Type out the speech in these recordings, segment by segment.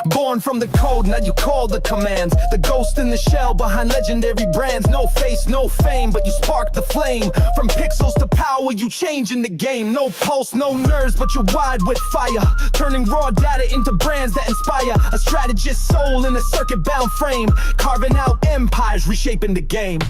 Born from the code, now you call the commands. The ghost in the shell behind legendary brands. No face, no fame, but you spark the flame. From pixels to power, you changing the game. No pulse, no nerves, but you're wide with fire. Turning raw data into brands that inspire. A strategist soul in a circuit-bound frame. Carving out empires, reshaping the game.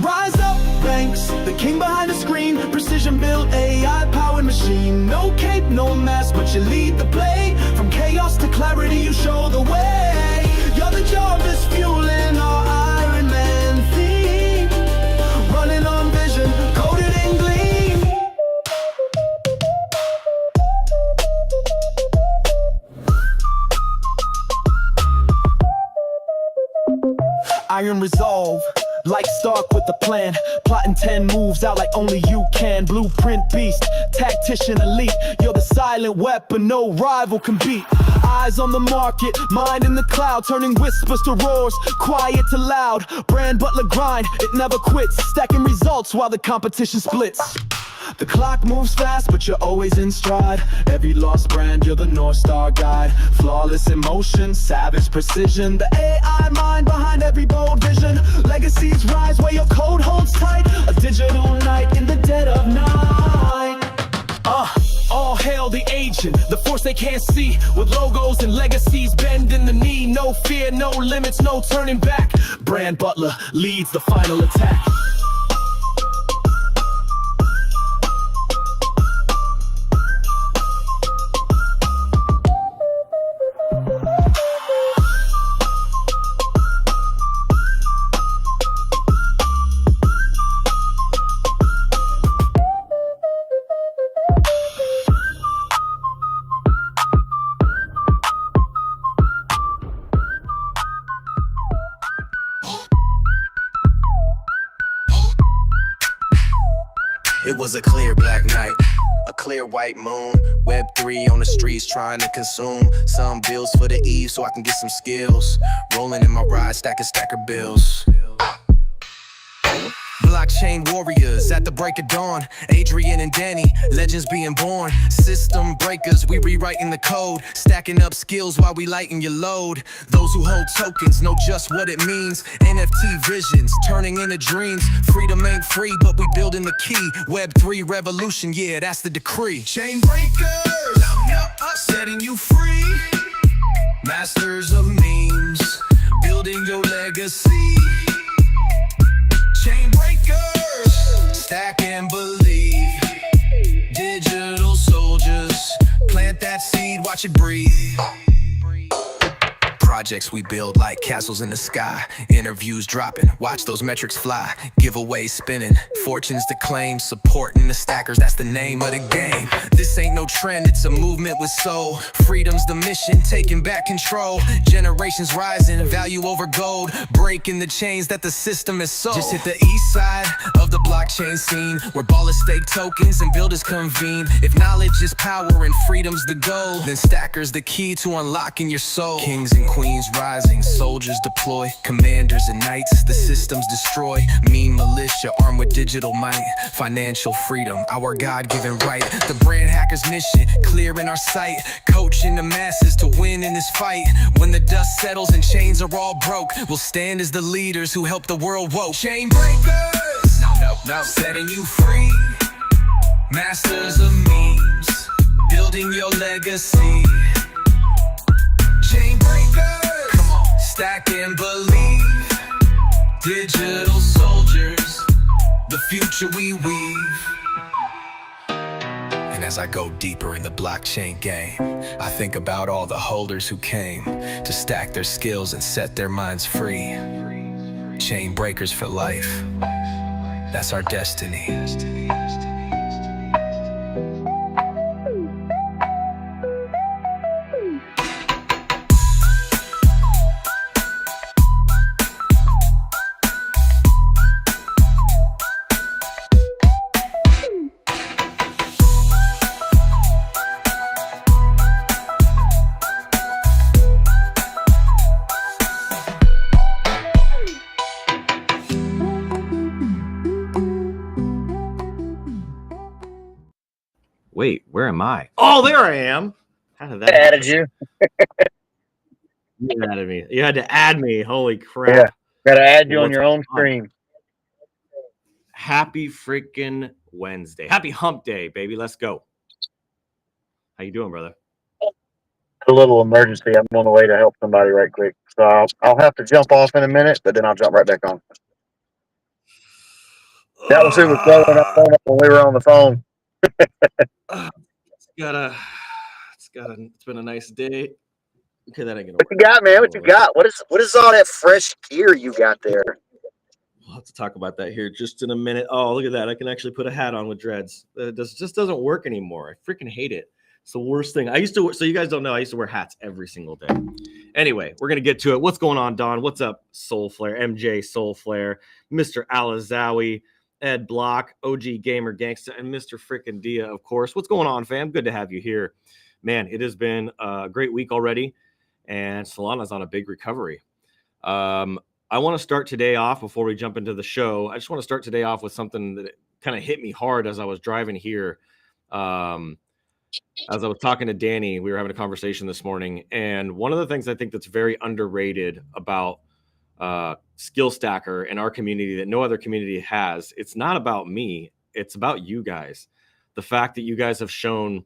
Rise up, Banks, the king behind the screen. Precision-built AI-powered machine. No cape, no mask, but you lead the play. From chaos to clarity, you show the way. You're the Jarvis fueling our Iron Man theme. Running on vision, coded in gleam. Iron resolve, like Stark with a plan. Plotting 10 moves out like only you can. Blueprint beast, tactician elite. You're the silent weapon no rival can beat. Eyes on the market, mind in the cloud. Turning whispers to roars, quiet to loud. Brand Butler grind, it never quits. Stacking results while the competition splits. The clock moves fast, but you're always in stride. Every lost brand, you're the North Star guide. Flawless emotion, savage precision. The AI mind behind every bold vision. Legacies rise where your code holds tight. A digital night in the dead of night. All hail the agent, the force they can't see. With logos and legacies bending the knee. No fear, no limits, no turning back. Brand Butler leads the final attack. It was a clear black night, a clear white moon. Web3 on the streets trying to consume some bills for the eve so I can get some skills. Rolling in my ride, stacker bills. Blockchain warriors at the break of dawn. Adrian and Danny, legends being born. System breakers, we rewriting the code. Stacking up skills while we lighten your load. Those who hold tokens know just what it means. NFT visions, turning into dreams. Freedom ain't free, but we building the key. Web3 revolution, yeah, that's the decree. Chain breakers, setting you free. Masters of memes, building your legacy. Chain breakers, stack and believe. Digital soldiers, plant that seed, watch it breathe. Projects we build like castles in the sky. Interviews dropping, watch those metrics fly. Giveaways spinning, fortunes to claim. Supporting the stackers, that's the name of the game. This ain't no trend, it's a movement with soul. Freedom's the mission, taking back control. Generations rising, value over gold. Breaking the chains that the system has sold. Just hit the east side of the blockchain scene, where ballers stake tokens and builders convene. If knowledge is power and freedom's the goal, then stackers the key to unlocking your soul. Kings and queens rising, soldiers deploy. Commanders and knights, the systems destroy. Mean militia armed with digital might. Financial freedom, our God-given right. The brand hacker's mission, clear in our sight. Coaching the masses to win in this fight. When the dust settles and chains are all broke, we'll stand as the leaders who help the world woke. Chain breakers, no, setting you free. Masters of memes, building your legacy. Chain breakers, come on, stack and believe. Digital soldiers, the future we weave. And as I go deeper in the blockchain game, I think about all the holders who came to stack their skills and set their minds free. Chain breakers for life, that's our destiny. Wait, where am I? Oh, there I am. How did that added you? You added me. You had to add me. Holy crap. Yeah. Got to add you on What's your own going on? stream. Happy freaking Wednesday. Happy hump day, baby. Let's go. How you doing, brother? A little emergency. I'm on the way to help somebody right quick. So I'll have to jump off in a minute, but then I'll jump right back on. That was who was blowing up on it when we were on the phone. It's been a nice day. Okay, that ain't gonna What work. you got, man? What you got? What is all that fresh gear you got there? We'll have to talk about that here just in a minute. Oh, look at that. I can actually put a hat on with dreads. It just doesn't work anymore. I freaking hate it. It's the worst thing. I used to, so you guys don't know, I used to wear hats every single day. Anyway, we're going to get to it. What's going on, Don? What's up, Soul Flare, MJ Soul Flare, Mr. Alizawi, Ed Block, OG Gamer Gangsta, and Mr. Frickin' Dia, of course. What's going on, fam? Good to have you here. Man, it has been a great week already, and Solana's on a big recovery. I want to start today off before we jump into the show. I just want to start today off with something that kind of hit me hard as I was driving here. As I was talking to Danny, we were having a conversation this morning. And one of the things I think that's very underrated about Skill Stacker in our community that no other community has, it's not about me. It's about you guys. The fact that you guys have shown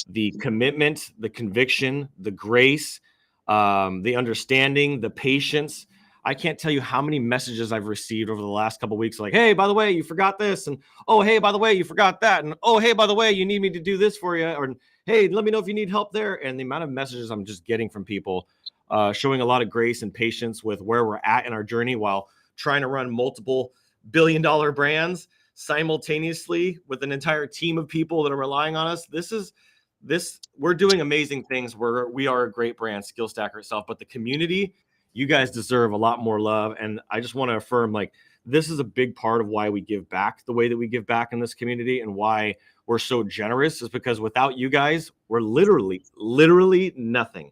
the commitment, the conviction, the grace, the understanding, the patience. I can't tell you how many messages I've received over the last couple of weeks. Like, hey, by the way, you forgot this. And, oh, hey, by the way, you forgot that. And, oh, hey, by the way, you need me to do this for you. Or, hey, let me know if you need help there. And the amount of messages I'm just getting from people showing a lot of grace and patience with where we're at in our journey while trying to run multiple billion-dollar brands simultaneously with an entire team of people that are relying on us. We're doing amazing things. We are a great brand, Skill Stacker itself, but the community, you guys deserve a lot more love. And I just want to affirm, like, this is a big part of why we give back the way that we give back in this community and why we're so generous is because without you guys, we're literally nothing.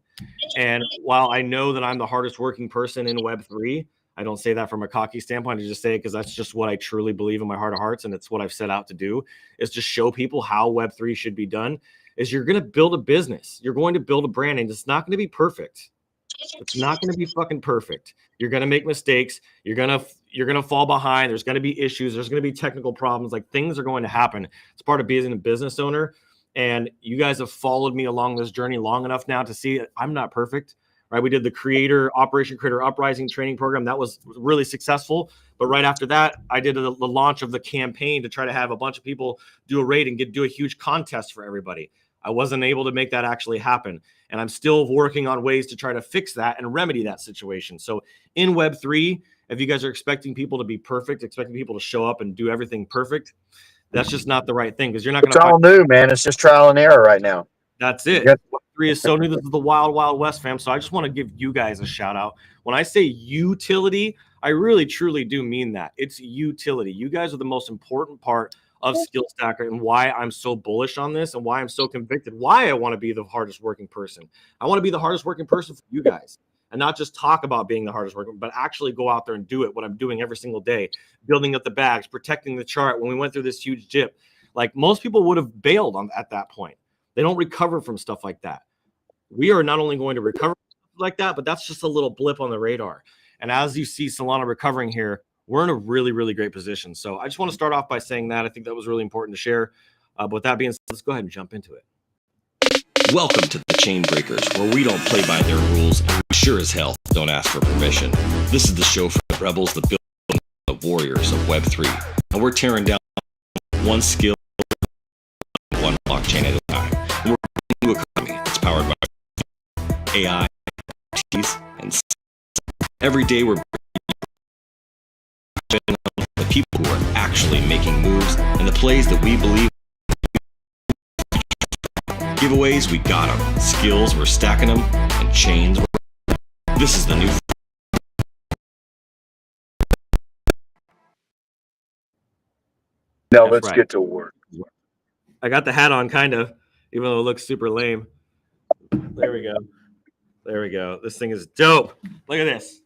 And while I know that I'm the hardest working person in Web3, I don't say that from a cocky standpoint. I just say it because that's just what I truly believe in my heart of hearts. And it's what I've set out to do is just show people how Web3 should be done. Is you're going to build a business. You're going to build a brand and it's not going to be perfect. It's not going to be fucking perfect. You're going to make mistakes. You're going to fall behind. There's going to be issues. There's going to be technical problems. Like things are going to happen. It's part of being a business owner. And you guys have followed me along this journey long enough now to see I'm not perfect, right? We did the Operation Creator Uprising training program. That was really successful. But right after that, I did the launch of the campaign to try to have a bunch of people do a raid and do a huge contest for everybody. I wasn't able to make that actually happen. And I'm still working on ways to try to fix that and remedy that situation. So in Web3, if you guys are expecting people to be perfect, expecting people to show up and do everything perfect, that's just not the right thing because you're not going to. It's all new, man. It's just trial and error right now. That's it. Web3 is so new. This is the wild, wild west, fam. So I just want to give you guys a shout out. When I say utility, I really, truly do mean that. It's utility. You guys are the most important part of Skill Stacker and why I'm so bullish on this and why I'm so convicted, why I want to be the hardest working person. I want to be the hardest working person for you guys and not just talk about being the hardest working, but actually go out there and do it, what I'm doing every single day, building up the bags, protecting the chart. When we went through this huge dip, like most people would have bailed at that point. They don't recover from stuff like that. We are not only going to recover like that, but that's just a little blip on the radar. And as you see Solana recovering here, we're in a really, really great position. So I just want to start off by saying that. I think that was really important to share. But with that being said, let's go ahead and jump into it. Welcome to the Chain Breakers, where we don't play by their rules and we sure as hell don't ask for permission. This is the show for the rebels, the builders, the warriors of Web3. And we're tearing down one skill, one blockchain at a time. And we're building a new economy that's powered by AI, and every day we're the people who are actually making moves and the plays that we believe. Giveaways, we got them. Skills, we're stacking them. And chains, this is the new. Now let's get to work. I got the hat on, kind of, even though it looks super lame. There we go. There we go. This thing is dope. Look at this.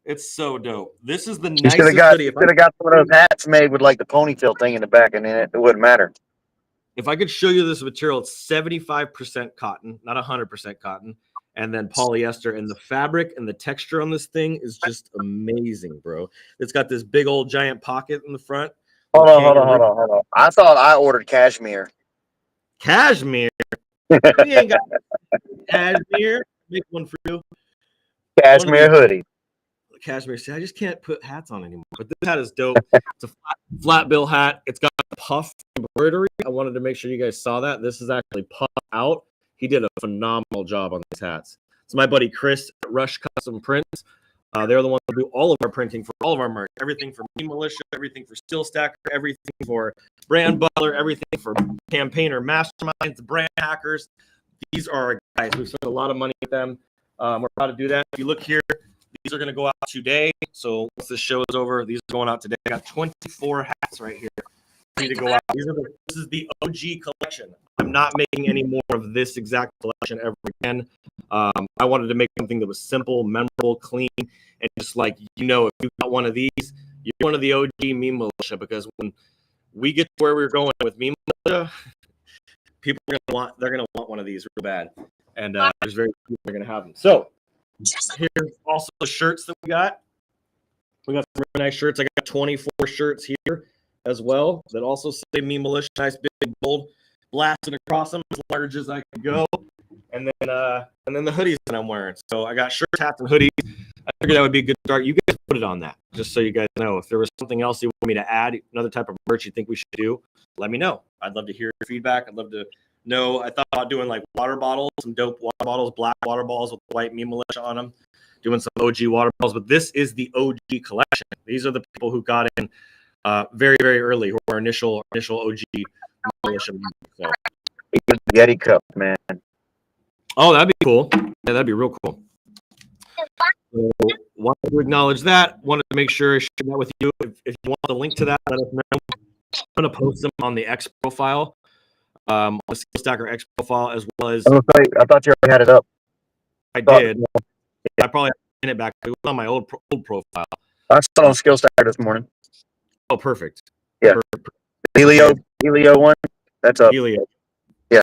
It's so dope. This is the nicest hoodie. You could have got one of those hats made with like the ponytail thing in the back, and it wouldn't matter. If I could show you this material, it's 75% cotton, not 100% cotton. and then polyester, and the fabric and the texture on this thing is just amazing, bro. It's got this big old giant pocket in the front. Hold on. I thought I ordered cashmere. Cashmere? We ain't got cashmere. Make one for you. Cashmere hoodie. Cashmere. See, I just can't put hats on anymore. But this hat is dope. It's a flat bill hat. It's got puff embroidery. I wanted to make sure you guys saw that. This is actually puffed out. He did a phenomenal job on these hats. It's my buddy Chris at Rush Custom Prints. They're the ones who do all of our printing for all of our merch. Everything for Mean Militia, everything for Steel Stacker, everything for Brand Butler, everything for Campaigner Masterminds, Brand Hackers. These are our guys. We've spent a lot of money with them. We're about to do that. If you look here, these are going to go out today. So once this show is over, these are going out today. I got 24 hats right here ready to go out. This is the OG collection. I'm not making any more of this exact collection ever again. I wanted to make something that was simple, memorable, clean, and just like, if you got one of these, you're one of the OG Meme Militia, because when we get to where we're going with Meme Militia, people are gonna want one of these real bad, and there's very few that are gonna have them. So here's also the shirts that we got. We got some really nice shirts. I got 24 shirts here as well that also say Meme Militia, nice big bold, blasting across them as large as I can go. And then the hoodies that I'm wearing. So I got shirts, hats, and hoodies. I figured that would be a good start. You guys put it on that, just so you guys know. If there was something else you want me to add, another type of merch you think we should do, let me know. I'd love to hear your feedback. I'd love to know. I thought about doing like water bottles, some dope water bottles, black water bottles with white Meme Militia on them, doing some OG water bottles. But this is the OG collection. These are the people who got in very, very early, who are initial OG Militia members. So. Yeti cup, man. Oh, that'd be cool. Yeah, that'd be real cool. So, wanted to acknowledge that. Wanted to make sure I shared that with you. If you want the link to that, let us know. I'm going to post them on the X profile, on the Steel Stacker X profile, as well as. I thought you already had it up. I did. I probably had it back. It was on my old profile. I saw it on Skill Stacker this morning. Oh, perfect. Yeah. Perfect. Helio one. That's up. Helio. Yeah.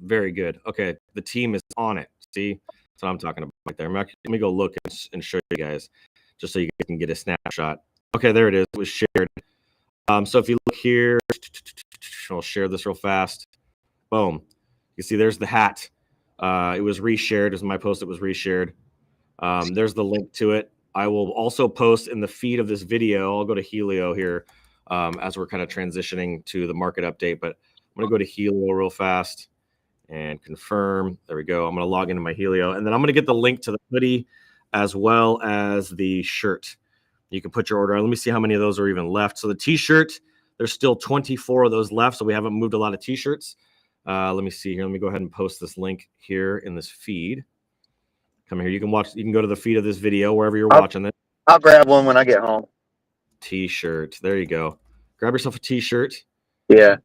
Very good. Okay, the team is on it. See, that's what I'm talking about right there. Let me go look and show you guys, just so you guys can get a snapshot. Okay, there it is. It was shared. So if you look here, I'll share this real fast. Boom. You see, there's the hat. It was reshared. It was my post. It was reshared. There's the link to it. I will also post in the feed of this video. I'll go to Helio here as we're kind of transitioning to the market update. But I'm going to go to Helio real fast and confirm. There we go. I'm going to log into my Helio, and then I'm going to get the link to the hoodie as well as the shirt. You can put your order on. Let me see how many of those are even left. So the t-shirt, there's still 24 of those left, so we haven't moved a lot of t-shirts. Let me see here. Let me go ahead and post this link here in this feed. Come here. You can watch. You can go to the feed of this video wherever you're watching it. I'll grab one when I get home. T-shirt. There you go. Grab yourself a t-shirt. Yeah.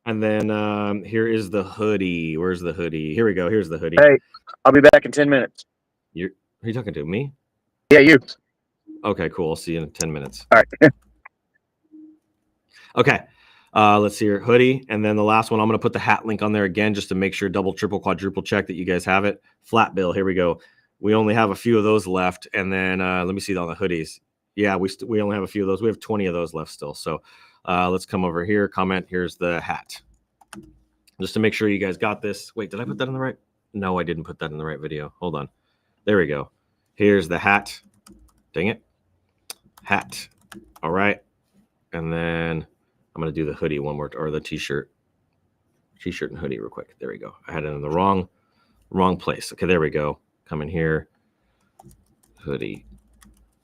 And then here is the hoodie. Where's the hoodie? Here we go. Here's the hoodie. Hey, I'll be back in 10 minutes. Are you talking to me? Yeah, you. Okay, cool. I'll see you in 10 minutes. All right. Okay. Let's see your hoodie. And then the last one, I'm going to put the hat link on there again, just to make sure, double, triple, quadruple check that you guys have it. Flat bill. Here we go. We only have a few of those left. And then let me see on the hoodies. Yeah, we only have a few of those. We have 20 of those left still. So let's come over here. Comment. Here's the hat. Just to make sure you guys got this. Wait, did I put that in the right? No, I didn't put that in the right video. Hold on. There we go. Here's the hat. Dang it. Hat. All right. And then I'm going to do the hoodie one more, or the t-shirt. T-shirt and hoodie real quick. There we go. I had it in the wrong place. Okay, there we go. Come in here. Hoodie.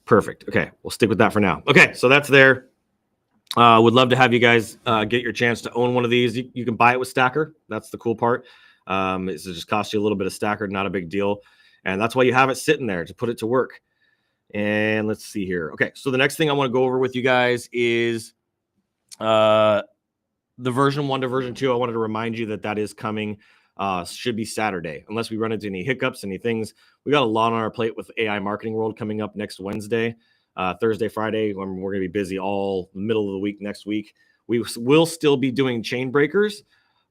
Perfect. Okay, we'll stick with that for now. Okay, so that's there. Would love to have you guys get your chance to own one of these. You can buy it with Stacker. That's the cool part. It just costs you a little bit of Stacker, not a big deal. And that's why you have it sitting there, to put it to work. And let's see here. Okay, so the next thing I want to go over with you guys is the version 1 to version 2. I wanted to remind you that is coming. Should be Saturday, unless we run into any hiccups, any things. We got a lot on our plate with AI Marketing World coming up next Wednesday. Thursday, Friday, we're going to be busy all middle of the week next week. We will still be doing chain breakers,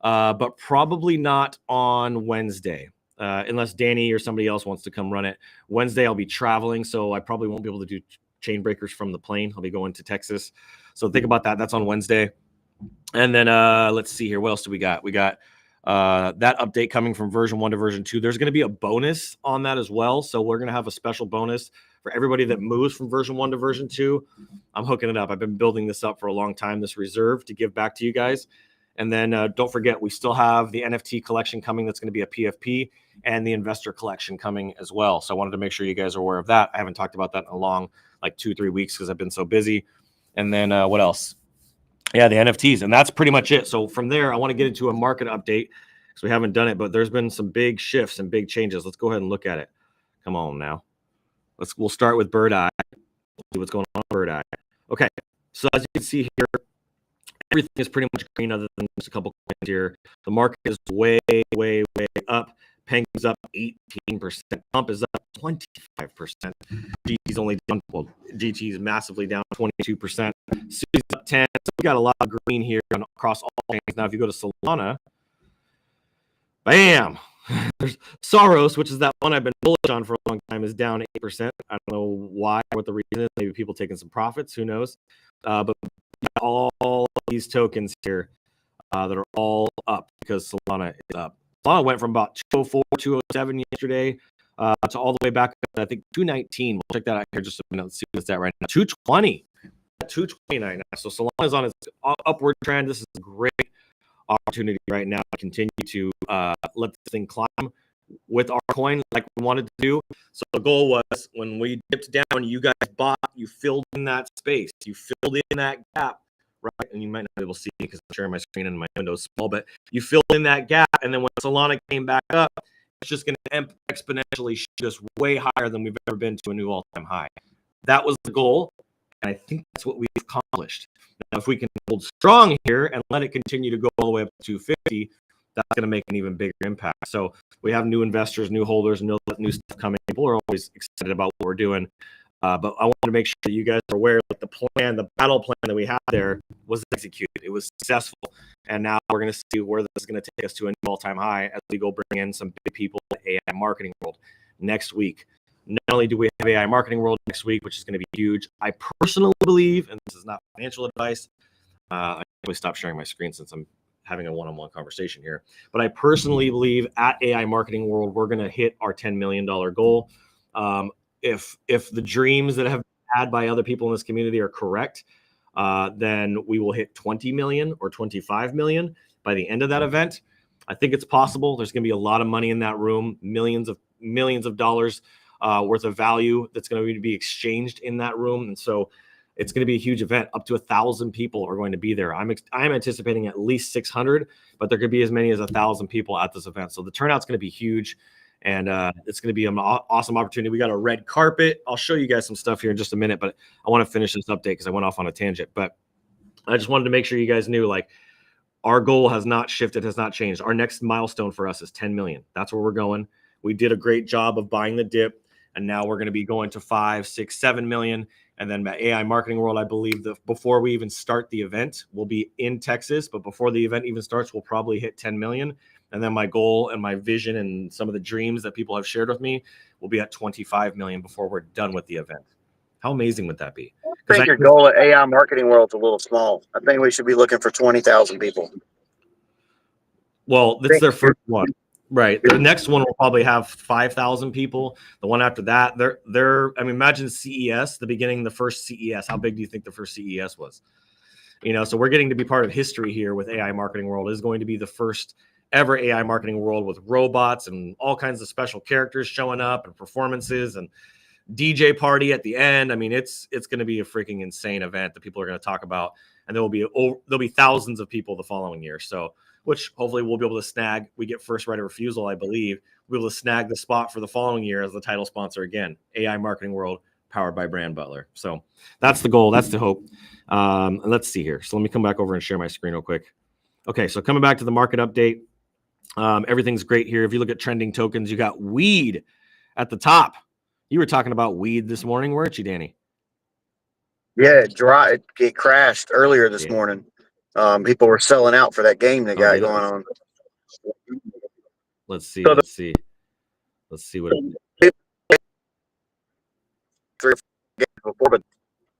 but probably not on Wednesday. unless Danny or somebody else wants to come run it. Wednesday, I'll be traveling, so I probably won't be able to do chain breakers from the plane. I'll be going to Texas. So think about that. That's on Wednesday. And then let's see here. What else do we got? We got that update coming from version 1 to version 2. There's going to be a bonus on that as well. So we're going to have a special bonus for everybody that moves from version 1 to version 2. I'm hooking it up. I've been building this up for a long time, this reserve to give back to you guys. And then don't forget, we still have the NFT collection coming. That's going to be a PFP, and the investor collection coming as well. So I wanted to make sure you guys are aware of that. I haven't talked about that in a long, like 2-3 weeks, because I've been so busy. And then what else? Yeah, the NFTs, and that's pretty much it. So from there, I want to get into a market update because we haven't done it, but there's been some big shifts and big changes. Let's go ahead and look at it. Come on now. We'll start with Bird Eye. See what's going on with Bird Eye. Okay, so as you can see here, everything is pretty much green other than just a couple coins here. The market is way, way, way up. Penguin's up 18%. Pump is up 25%. GT's only down, well, GT is massively down 22%. Sui's up 10. So we got a lot of green here across all chains. Now, if you go to Solana, bam! There's Soros, which is that one I've been bullish on for a long time, is down 8%. I don't know why, what the reason is. Maybe people taking some profits. Who knows? But all of these tokens here that are all up because Solana is up. Solana went from about 204, 207 yesterday to all the way back up to, I think, 219. We'll check that out here just a minute. Let's see what's that right now. 220. 229 now. So Solana is on its upward trend. This is a great opportunity right now to continue to let this thing climb with our coin like we wanted to do. So the goal was, when we dipped down, you guys bought, you filled in that space, you filled in that gap, right? And you might not be able to see because I'm sharing my screen and my window's small, but you filled in that gap, and then when Solana came back up, it's just going to exponentially shoot us way higher than we've ever been to a new all-time high. That was the goal, and I think that's what we've accomplished. Now, if we can hold strong here and let it continue to go all the way up to 250, that's going to make an even bigger impact. So we have new investors, new holders, new stuff coming. People are always excited about what we're doing. But I want to make sure that you guys are aware that the plan, the battle plan that we had there was executed. It was successful. And now we're going to see where this is going to take us to an all-time high as we go bring in some big people in the AI marketing world next week. Not only do we have AI marketing world next week, which is going to be huge, I personally believe, and this is not financial advice, I probably stop sharing my screen since I'm having a one-on-one conversation here, but I personally believe at AI marketing world, we're going to hit our $10 million goal. If the dreams that have been had by other people in this community are correct, then we will hit 20 million or 25 million by the end of that event. I think it's possible. There's going to be a lot of money in that room, millions of dollars worth of value that's going to be exchanged in that room. And so it's going to be a huge event. Up to 1,000 people are going to be there. I'm anticipating at least 600, but there could be as many as 1,000 people at this event. So the turnout's going to be huge, and it's going to be an awesome opportunity. We got a red carpet. I'll show you guys some stuff here in just a minute, but I want to finish this update because I went off on a tangent. But I just wanted to make sure you guys knew, like, our goal has not shifted, has not changed. Our next milestone for us is 10 million. That's where we're going. We did a great job of buying the dip, and now we're going to be going to 5, 6, 7 million. And then by AI Marketing World, I believe that before we even start the event, we'll be in Texas. But before the event even starts, we'll probably hit 10 million. And then my goal and my vision and some of the dreams that people have shared with me will be at 25 million before we're done with the event. How amazing would that be? I think your goal at AI Marketing World is a little small. I think we should be looking for 20,000 people. Well, this is their first one. Right. The next one will probably have 5,000 people. The one after that, I mean, imagine CES, the beginning, the first CES. How big do you think the first CES was? You know, so we're getting to be part of history here with AI Marketing World. It is going to be the first ever AI Marketing World with robots and all kinds of special characters showing up and performances and DJ party at the end. I mean, it's going to be a freaking insane event that people are going to talk about, and there'll be thousands of people the following year. So, which hopefully we'll be able to snag. We get first right of refusal, I believe. We'll be able to snag the spot for the following year as the title sponsor again. AI Marketing World, powered by Brand Butler. So that's the goal. That's the hope. And let's see here. So let me come back over and share my screen real quick. Okay, so coming back to the market update. Everything's great here. If you look at trending tokens, you got weed at the top. You were talking about weed this morning, weren't you, Danny? Yeah, it crashed earlier this morning. People were selling out for that game they got going on. Let's see. Let's see what. Three or four games before, but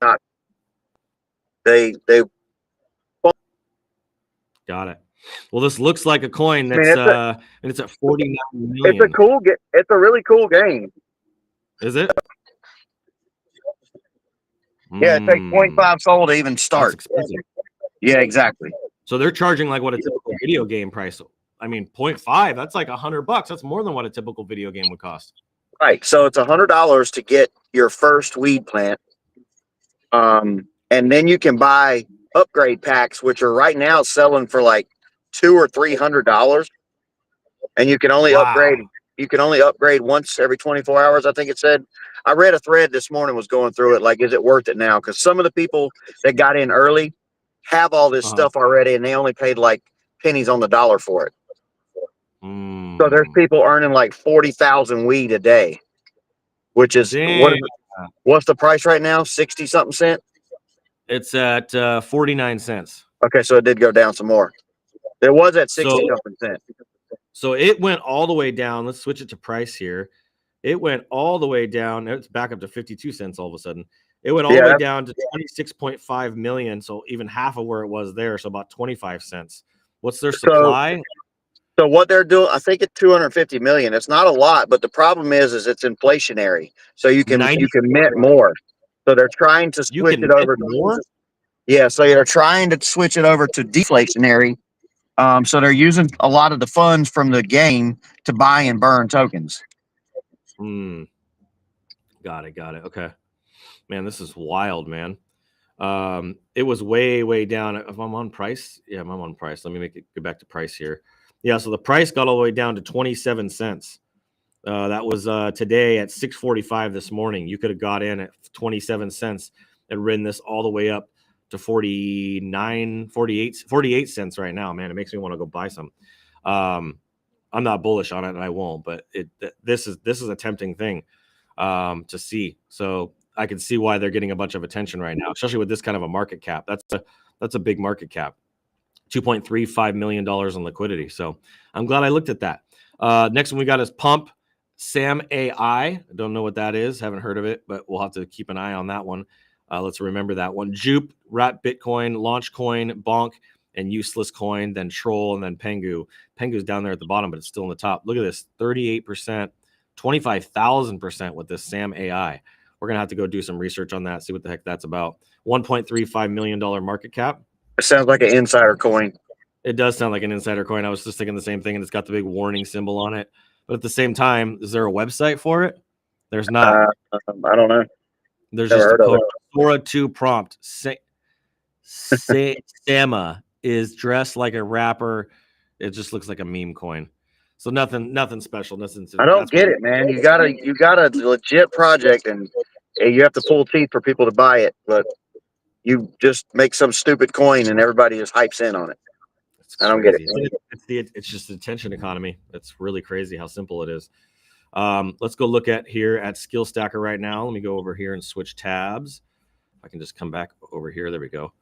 not. They. Got it. Well, this looks like a coin I mean, that's and it's at 49 it's a million. cool. It's a really cool game. Is it? Yeah, it takes 0.5 soul to even That's start. expensive. Yeah, exactly. So they're charging like what a typical video game price. I mean, 0.5, that's like $100. That's more than what a typical video game would cost. Right. So it's $100 to get your first weed plant. And then you can buy upgrade packs, which are right now selling for like $200 or $300. And you can only upgrade. You can only upgrade once every 24 hours, I think it said. I read a thread this morning, was going through it. Like, is it worth it now? Because some of the people that got in early have all this stuff already, and they only paid like pennies on the dollar for it. So there's people earning like 40,000 weed a day, which is what's the price right now? 60 something cent. It's at 49 cents. Okay, so it did go down some more. It was at 60 something cent. So it went all the way down. Let's switch it to price here. It went all the way down. It's back up to 52 cents all of a sudden. It went all the way down to 26.5 million. So even half of where it was there. So about 25 cents. What's their supply? So what they're doing, I think it's 250 million. It's not a lot, but the problem is it's inflationary. So you can mint more. So they're trying to switch it over to more. Yeah, so they're trying to switch it over to deflationary. So they're using a lot of the funds from the game to buy and burn tokens. Got it. Okay. Man, this is wild, man. It was way down. If I'm on price, yeah, I'm on price. Let me go back to price here. Yeah, so the price got all the way down to 27 cents. That was today at 6:45 this morning. You could have got in at 27 cents and ridden this all the way up to 48 cents right now. Man, it makes me want to go buy some. I'm not bullish on it, and I won't. But this is a tempting thing to see. So I can see why they're getting a bunch of attention right now, especially with this kind of a market cap. That's a big market cap. $2.35 million in liquidity. So I'm glad I looked at that. Next one we got is Pump Sam AI. I don't know what that is. Haven't heard of it, but we'll have to keep an eye on that one. Let's remember that one. Jupe, Rat Bitcoin, Launch Coin, Bonk, and Useless Coin, then Troll, and then Pengu. Pengu's down there at the bottom, but it's still in the top. Look at this, 38%, 25,000% with this Sam AI. We're going to have to go do some research on that, see what the heck that's about. $1.35 million market cap. It sounds like an insider coin. It does sound like an insider coin. I was just thinking the same thing, and it's got the big warning symbol on it. But at the same time, is there a website for it? There's not. I don't know. There's just a code. Sora 2 prompt. Sama is dressed like a rapper. It just looks like a meme coin. So nothing special. I don't get it, man. You got a legit project, and you have to pull teeth for people to buy it, but you just make some stupid coin and everybody just hypes in on it. I don't get it. It's just the attention economy. It's really crazy how simple it is. Let's go look at here at Skill Stacker right now. Let me go over here and switch tabs. If I can just come back over here. There we go.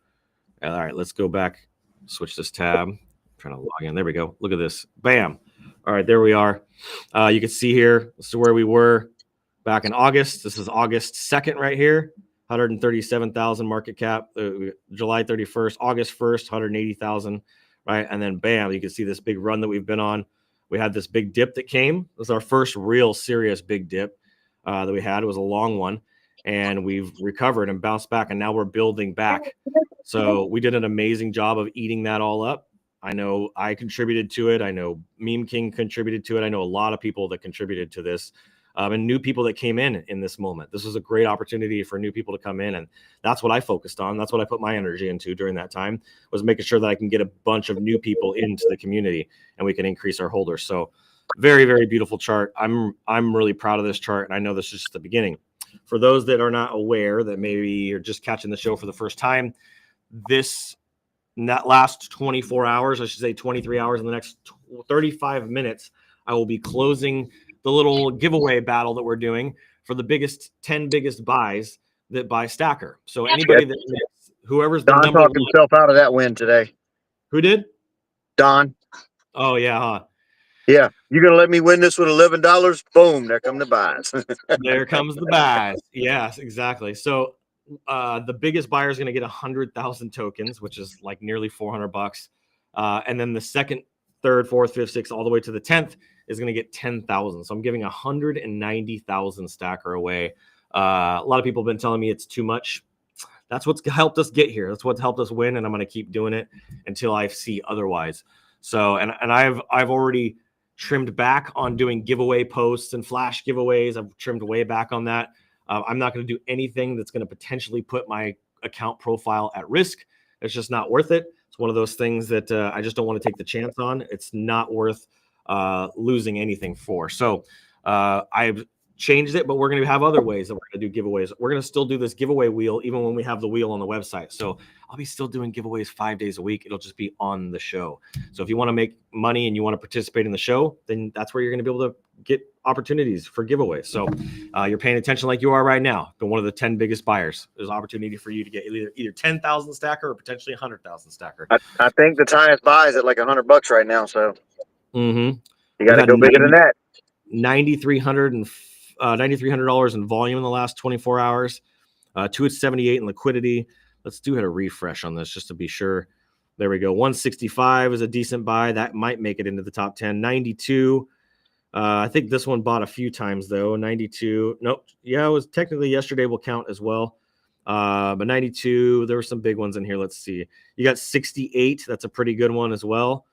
All right, let's go back. Switch this tab. I'm trying to log in. There we go. Look at this. Bam. All right, there we are. You can see here, this is where we were back in August. This is August 2nd right here. 137,000 market cap. July 31st, August 1st, 180,000. Right, and then bam, you can see this big run that we've been on. We had this big dip that came. It was our first real serious big dip that we had. It was a long one, and we've recovered and bounced back, and now we're building back. So we did an amazing job of eating that all up. I know I contributed to it. I know Meme King contributed to it. I know a lot of people that contributed to this. And new people that came in this moment. This was a great opportunity for new people to come in, and that's what I focused on. That's what I put my energy into during that time, was making sure that I can get a bunch of new people into the community and we can increase our holders. So very, very beautiful chart. I'm really proud of this chart, and I know this is just the beginning. For those that are not aware, that maybe you're just catching the show for the first time, that last 24 hours, I should say 23 hours, in the next 35 minutes, I will be closing the little giveaway battle that we're doing for the 10 biggest buys that buy Stacker. So anybody whoever's the number talked himself out of that win today. Who did? Don. Oh yeah, huh? Yeah. You're going to let me win this with $11? Boom. There come the buys. There comes the buys. Yes, exactly. So the biggest buyer is going to get 100,000 tokens, which is like nearly $400. And then the second, third, fourth, fifth, sixth, all the way to the 10th is going to get 10,000. So I'm giving 190,000 stacker away. A lot of people have been telling me it's too much. That's what's helped us get here. That's what's helped us win, and I'm going to keep doing it until I see otherwise. So, and I've already trimmed back on doing giveaway posts and flash giveaways. I've trimmed way back on that. I'm not going to do anything that's going to potentially put my account profile at risk. It's just not worth it. It's one of those things that I just don't want to take the chance on. It's not worth losing anything for. So I've changed it, but we're going to have other ways that we're going to do giveaways. We're going to still do this giveaway wheel even when we have the wheel on the website. So I'll be still doing giveaways 5 days a week. It'll just be on the show. So if you want to make money and you want to participate in the show, then that's where you're going to be able to get opportunities for giveaways. So you're paying attention like you are right now. But one of the 10 biggest buyers, there's opportunity for you to get either 10,000 stacker or potentially 100,000 stacker. I think the highest buy is at like $100 right now. So you got to go bigger than that. $9,300 in volume in the last 24 hours. 278 in liquidity. Let's do a refresh on this just to be sure. There we go. 165 is a decent buy. That might make it into the top 10. 92. I think this one bought a few times though. 92. Nope. Yeah, it was technically yesterday will count as well. But 92, there were some big ones in here. Let's see. You got 68. That's a pretty good one as well.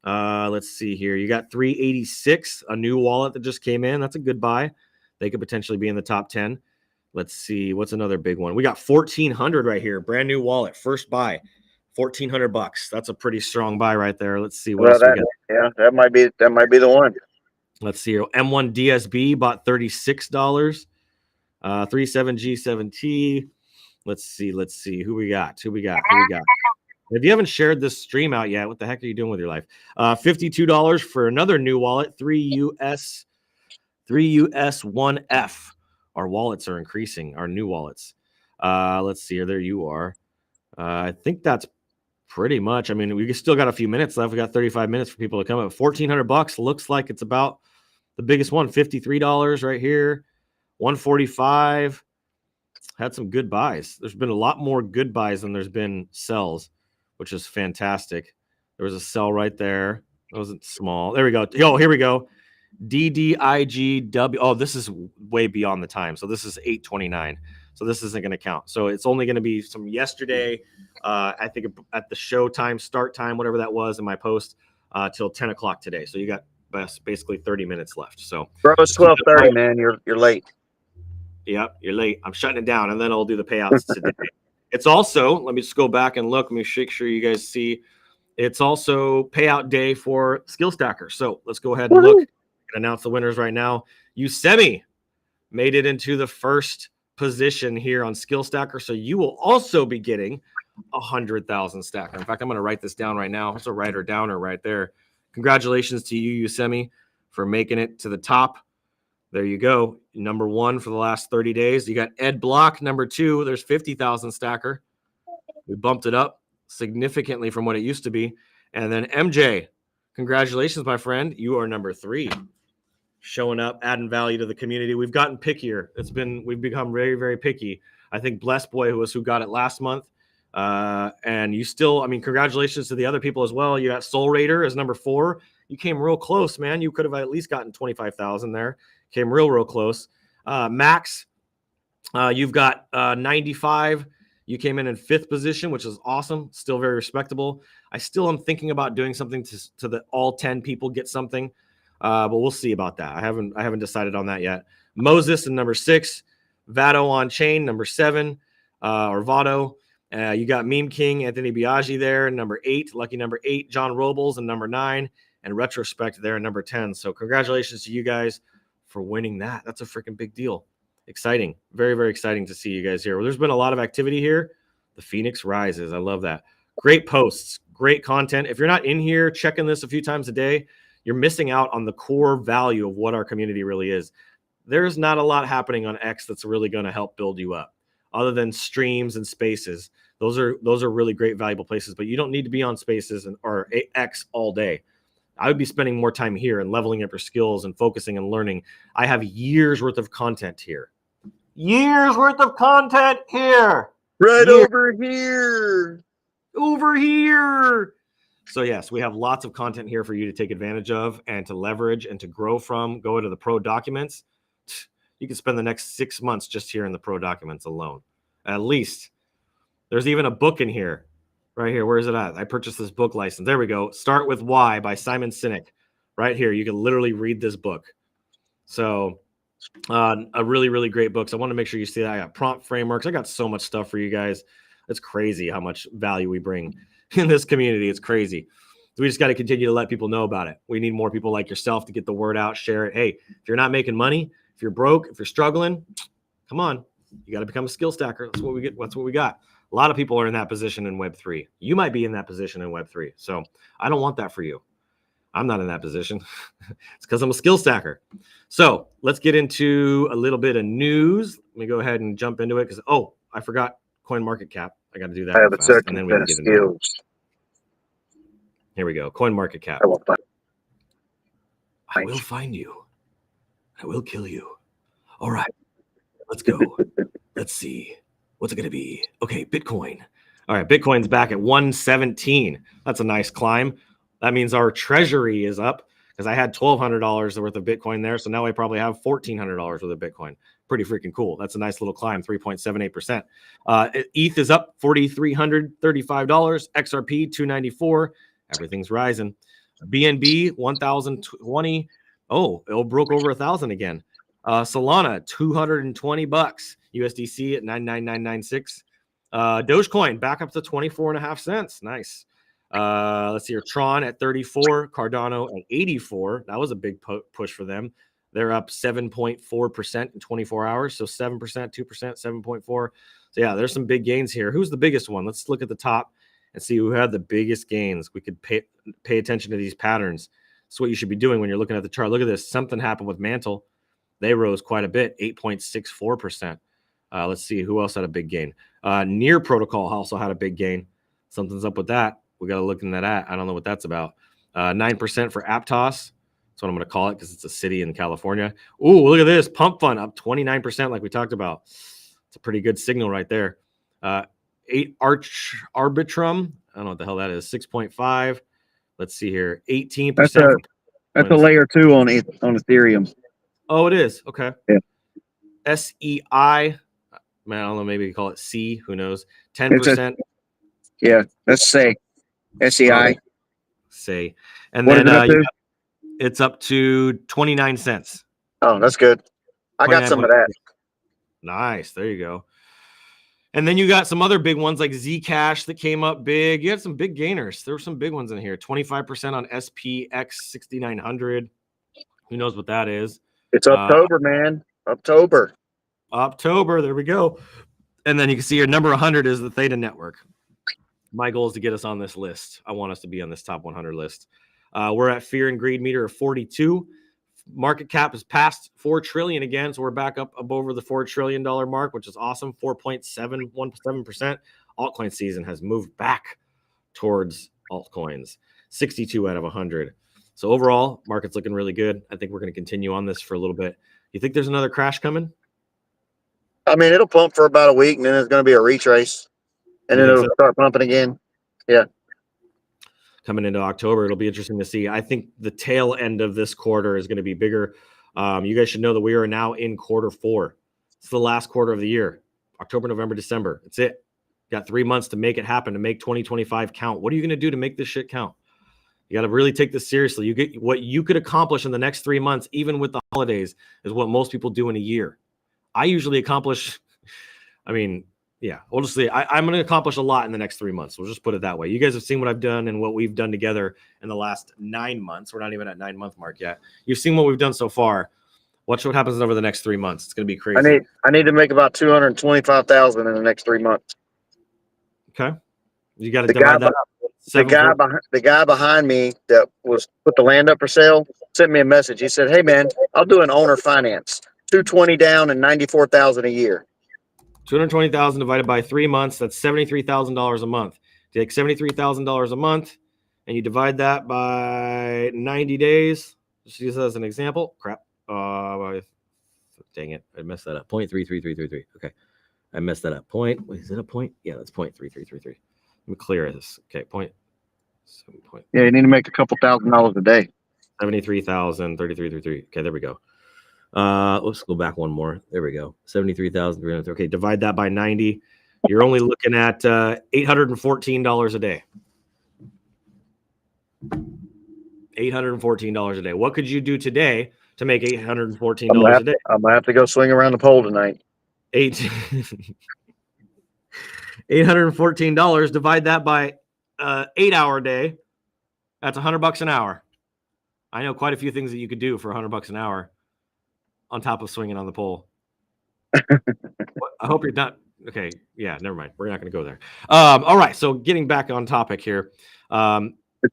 Let's see here. You got 386, a new wallet that just came in. That's a good buy. They could potentially be in the top 10. Let's see. What's another big one? We got 1,400 right here. Brand new wallet. First buy. $1,400. That's a pretty strong buy right there. Let's see what else we got. Yeah, that might be the one. Let's see here. M1 DSB bought $36. 37G7T. Let's see. Who we got? If you haven't shared this stream out yet, what the heck are you doing with your life? $52 for another new wallet, 3US1F. Our wallets are increasing, our new wallets. Let's see here. There you are. I think that's pretty much. I mean, we still got a few minutes left. We got 35 minutes for people to come up. $1,400 looks like it's about the biggest one. $53 right here. $145. Had some good buys. There's been a lot more good buys than there's been sells, which is fantastic. There was a sell right there. It wasn't small. There we go. Oh, here we go. DDIGW. Oh, this is way beyond the time. So this is 8:29. So this isn't going to count. So it's only going to be some yesterday. I think at the show time, start time, whatever that was in my post, till 10 o'clock today. So you got basically 30 minutes left. So bro, it's 12:30, man. You're late. Yep, you're late. I'm shutting it down, and then I'll do the payouts today. It's also, let me just go back and look. Let me make sure you guys see. It's also payout day for Skill Stacker. So let's go ahead and look and announce the winners right now. Usemi made it into the first position here on Skill Stacker. So you will also be getting 100,000 stacker. In fact, I'm going to write this down right now. It's a writer downer right there. Congratulations to you, Usemi, for making it to the top. There you go. Number one for the last 30 days. You got Ed Block, number two. There's 50,000 stacker. We bumped it up significantly from what it used to be. And then MJ, congratulations, my friend. You are number three. Showing up, adding value to the community. We've gotten pickier. We've become very, very picky. I think Blessed Boy who got it last month. And you still, congratulations to the other people as well. You got Soul Raider as number 4. You came real close, man. You could have at least gotten 25,000 there. Came real close. Max, you've got 95. You came in 5th position, which is awesome. Still very respectable. I still am thinking about doing something to the all 10 people get something, but we'll see about that. I haven't decided on that yet. Moses in number 6. Vado on chain number 7, or Vado. You got Meme King Anthony Biaggi there, number 8. Lucky number 8. John Robles in number 9, and Retrospect there in number 10. So congratulations to you guys for winning that. That's a freaking big deal. Exciting. Very, very exciting to see you guys here. Well, there's been a lot of activity here. The Phoenix rises. I love that. Great posts, great content. If you're not in here checking this a few times a day, you're missing out on the core value of what our community really is. There's not a lot happening on X that's really going to help build you up other than streams and spaces. Those are really great, valuable places, but you don't need to be on spaces or X all day. I would be spending more time here and leveling up your skills and focusing and learning. I have years worth of content here. Years worth of content here. Right Years. over here. Over here. So yes, we have lots of content here for you to take advantage of and to leverage and to grow from. Go into the pro documents. You can spend the next 6 months just here in the pro documents alone. At least. There's even a book in here. Right here. Where is it at? I purchased this book license. There we go. Start with Why by Simon Sinek. Right here. You can literally read this book. So a really, really great book. So I want to make sure you see that. I got prompt frameworks. I got so much stuff for you guys. It's crazy how much value we bring in this community. It's crazy. So we just got to continue to let people know about it. We need more people like yourself to get the word out, share it. Hey, if you're not making money, if you're broke, if you're struggling, come on. You got to become a skill stacker. That's what we get. That's what we got. A lot of people are in that position in Web3. You might be in that position in Web3. So I don't want that for you. I'm not in that position. It's because I'm a skill stacker. So let's get into a little bit of news. Let me go ahead and jump into it because, I forgot CoinMarketCap. I got to do that. I have a fast, certain and then we can set of get into it. skills. Here we go. CoinMarketCap. I will find. I will find you. I will kill you. All right. Let's go. Let's see. What's it going to be? Okay, Bitcoin. All right, Bitcoin's back at 117. That's a nice climb. That means our treasury is up because I had $1,200 worth of Bitcoin there. So now I probably have $1,400 worth of Bitcoin. Pretty freaking cool. That's a nice little climb, 3.78%. ETH is up $4,335. XRP, $294. Everything's rising. BNB, 1,020. Oh, it broke over 1,000 again. Solana, $220. USDC at 99996. Dogecoin back up to 24.5 cents. Nice. Let's see here. Tron at 34. Cardano at 84. That was a big push for them. They're up 7.4% in 24 hours. So 7%, 2%, 7.4. So yeah, there's some big gains here. Who's the biggest one? Let's look at the top and see who had the biggest gains. We could pay attention to these patterns. That's what you should be doing when you're looking at the chart. Look at this. Something happened with Mantle. They rose quite a bit, 8.64%. Let's see who else had a big gain. Near Protocol also had a big gain. Something's up with that. We got to look in that at. I don't know what that's about. 9% for Aptos. That's what I'm going to call it because it's a city in California. Ooh, look at this. Pump Fund up 29% like we talked about. It's a pretty good signal right there. 8 Arbitrum. I don't know what the hell that is. 6.5. Let's see here. 18%. That's a layer 2 on Ethereum. Oh, it is. Okay. Yeah. SEI. Man, I don't know. Maybe you call it C. Who knows? 10%. Yeah, let's say SEI. Say. And What then it's up to 29 cents. Oh, that's good. I got some of that. Nice. There you go. And then you got some other big ones like Zcash that came up big. You had some big gainers. There were some big ones in here. 25% on SPX 6900. Who knows what that is? It's October, man. October. There we go. And then you can see your number 100 is the Theta Network. My goal is to get us on this list. I want us to be on this top 100 list. We're at fear and greed meter of 42. Market cap is past 4 trillion again, so we're back up over the $4 trillion mark, which is awesome. 4.717%. Altcoin season has moved back towards altcoins. 62 out of 100. So overall, market's looking really good. I think we're going to continue on this for a little bit. You think there's another crash coming? I mean, it'll pump for about a week, and then it's going to be a retrace, and then it'll start pumping again. Yeah. Coming into October, it'll be interesting to see. I think the tail end of this quarter is going to be bigger. You guys should know that we are now in quarter 4. It's the last quarter of the year. October, November, December. That's it. Got 3 months to make it happen, to make 2025 count. What are you going to do to make this shit count? You got to really take this seriously. You get what you could accomplish in the next 3 months, even with the holidays, is what most people do in a year. I usually accomplish, we'll just say I'm going to accomplish a lot in the next 3 months. We'll just put it that way. You guys have seen what I've done and what we've done together in the last 9 months. We're not even at 9-month mark yet. You've seen what we've done so far. Watch what happens over the next 3 months. It's going to be crazy. I need to make about 225,000 in the next 3 months. Okay. You got to divide that. The guy behind me that was put the land up for sale sent me a message. He said, "Hey man, I'll do an owner finance, 220 down and 94,000 a year." 220,000 divided by 3 months. That's $73,000 a month. Take $73,000 a month and you divide that by 90 days, just use that as an example. Crap. Dang it. I messed that up. 0.33333. Okay. I messed that up. Is it a point? Yeah, that's 0.3333. Let me clear this. Okay. Yeah, you need to make a couple $1,000 a day. 73,033.33. Okay, there we go. Let's go back one more. There we go. 73,300. Okay, divide that by 90. You're only looking at $814 a day. $814 a day. What could you do today to make $814 a day? I'm gonna have to go swing around the pole tonight. $814. Divide that by 8-hour day. That's $100 an hour. I know quite a few things that you could do for $100 an hour on top of swinging on the pole. I hope you're not. Okay. Yeah, never mind. We're not going to go there. All right. So getting back on topic here.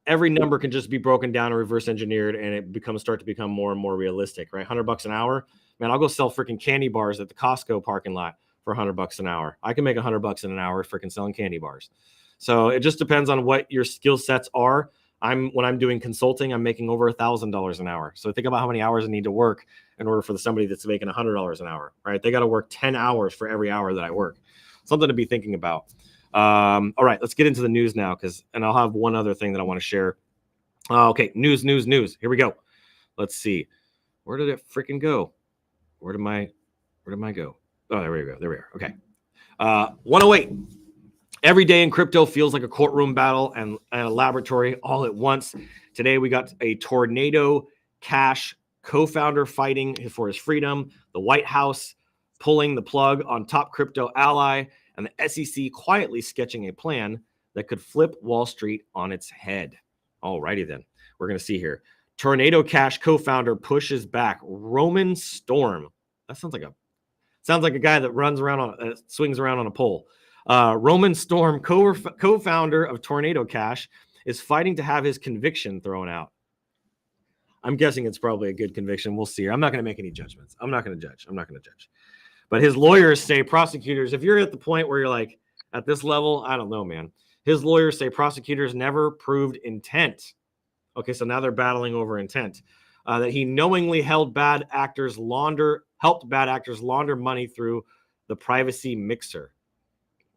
Every number can just be broken down and reverse engineered, and it start to become more and more realistic, right? $100 an hour. Man, I'll go sell freaking candy bars at the Costco parking lot for $100 an hour. I can make $100 in an hour freaking selling candy bars. So it just depends on what your skill sets are. When I'm doing consulting, I'm making over $1,000 an hour. So think about how many hours I need to work in order for somebody that's making $100 an hour, right? They got to work 10 hours for every hour that I work. Something to be thinking about. All right, let's get into the news now, and I'll have one other thing that I want to share. Okay, news. Here we go. Let's see. Where did it freaking go? Where did my go? Oh, there we go. There we are. Okay. 108. Every day in crypto feels like a courtroom battle and a laboratory all at once. Today, we got a Tornado Cash co-founder fighting for his freedom, the White House pulling the plug on top crypto ally, and the SEC quietly sketching a plan that could flip Wall Street on its head. All righty then. We're going to see here. Tornado Cash co-founder pushes back Roman Storm. That sounds like a guy that swings around on a pole. Roman Storm, co-founder of Tornado Cash, is fighting to have his conviction thrown out. I'm guessing it's probably a good conviction. We'll see. I'm not going to make any judgments. I'm not going to judge. But his lawyers say prosecutors, if you're at the point where you're like, at this level, I don't know, man. His lawyers say prosecutors never proved intent. Okay, so now they're battling over intent. That he knowingly helped bad actors launder money through the privacy mixer.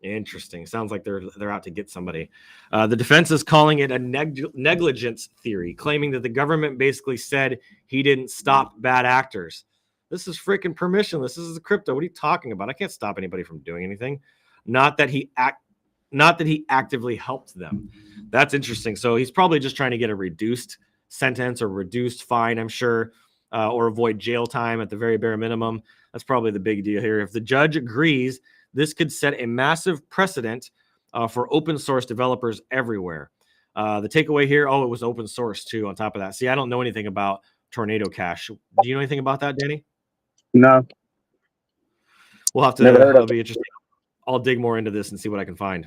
Interesting. Sounds like they're out to get somebody. The defense is calling it a negligence theory, claiming that the government basically said he didn't stop bad actors. This is freaking permissionless. This is the crypto. What are you talking about? I can't stop anybody from doing anything. Not that he actively helped them. That's interesting. So he's probably just trying to get a reduced sentence or reduced fine, I'm sure, or avoid jail time at the very bare minimum. That's probably the big deal here. If the judge agrees, this could set a massive precedent for open source developers everywhere. The takeaway here, it was open source too on top of that. See, I don't know anything about Tornado Cash. Do you know anything about that, Danny? No. We'll have to, it'll be interesting. I'll dig more into this and see what I can find.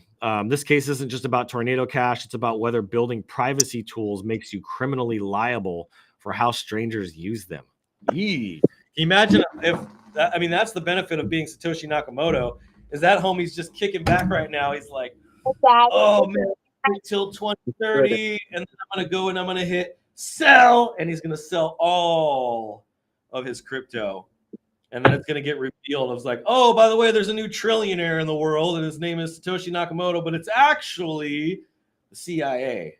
This case isn't just about Tornado Cash. It's about whether building privacy tools makes you criminally liable for how strangers use them. Yee. Imagine if, that's the benefit of being Satoshi Nakamoto, is that homie's just kicking back right now. He's like, oh man, until 2030, and then I'm going to go and I'm going to hit sell, and he's going to sell all of his crypto. And then it's going to get revealed. I was like, oh, by the way, there's a new trillionaire in the world, and his name is Satoshi Nakamoto, but it's actually the CIA.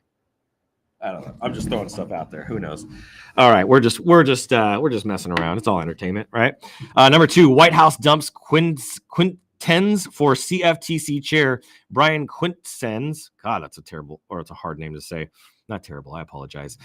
I don't know. I'm just throwing stuff out there. Who knows? All right, we're just messing around. It's all entertainment, right? Number 2, White House dumps Quintens for CFTC chair Brian Quintens. God, that's it's a hard name to say. Not terrible. I apologize.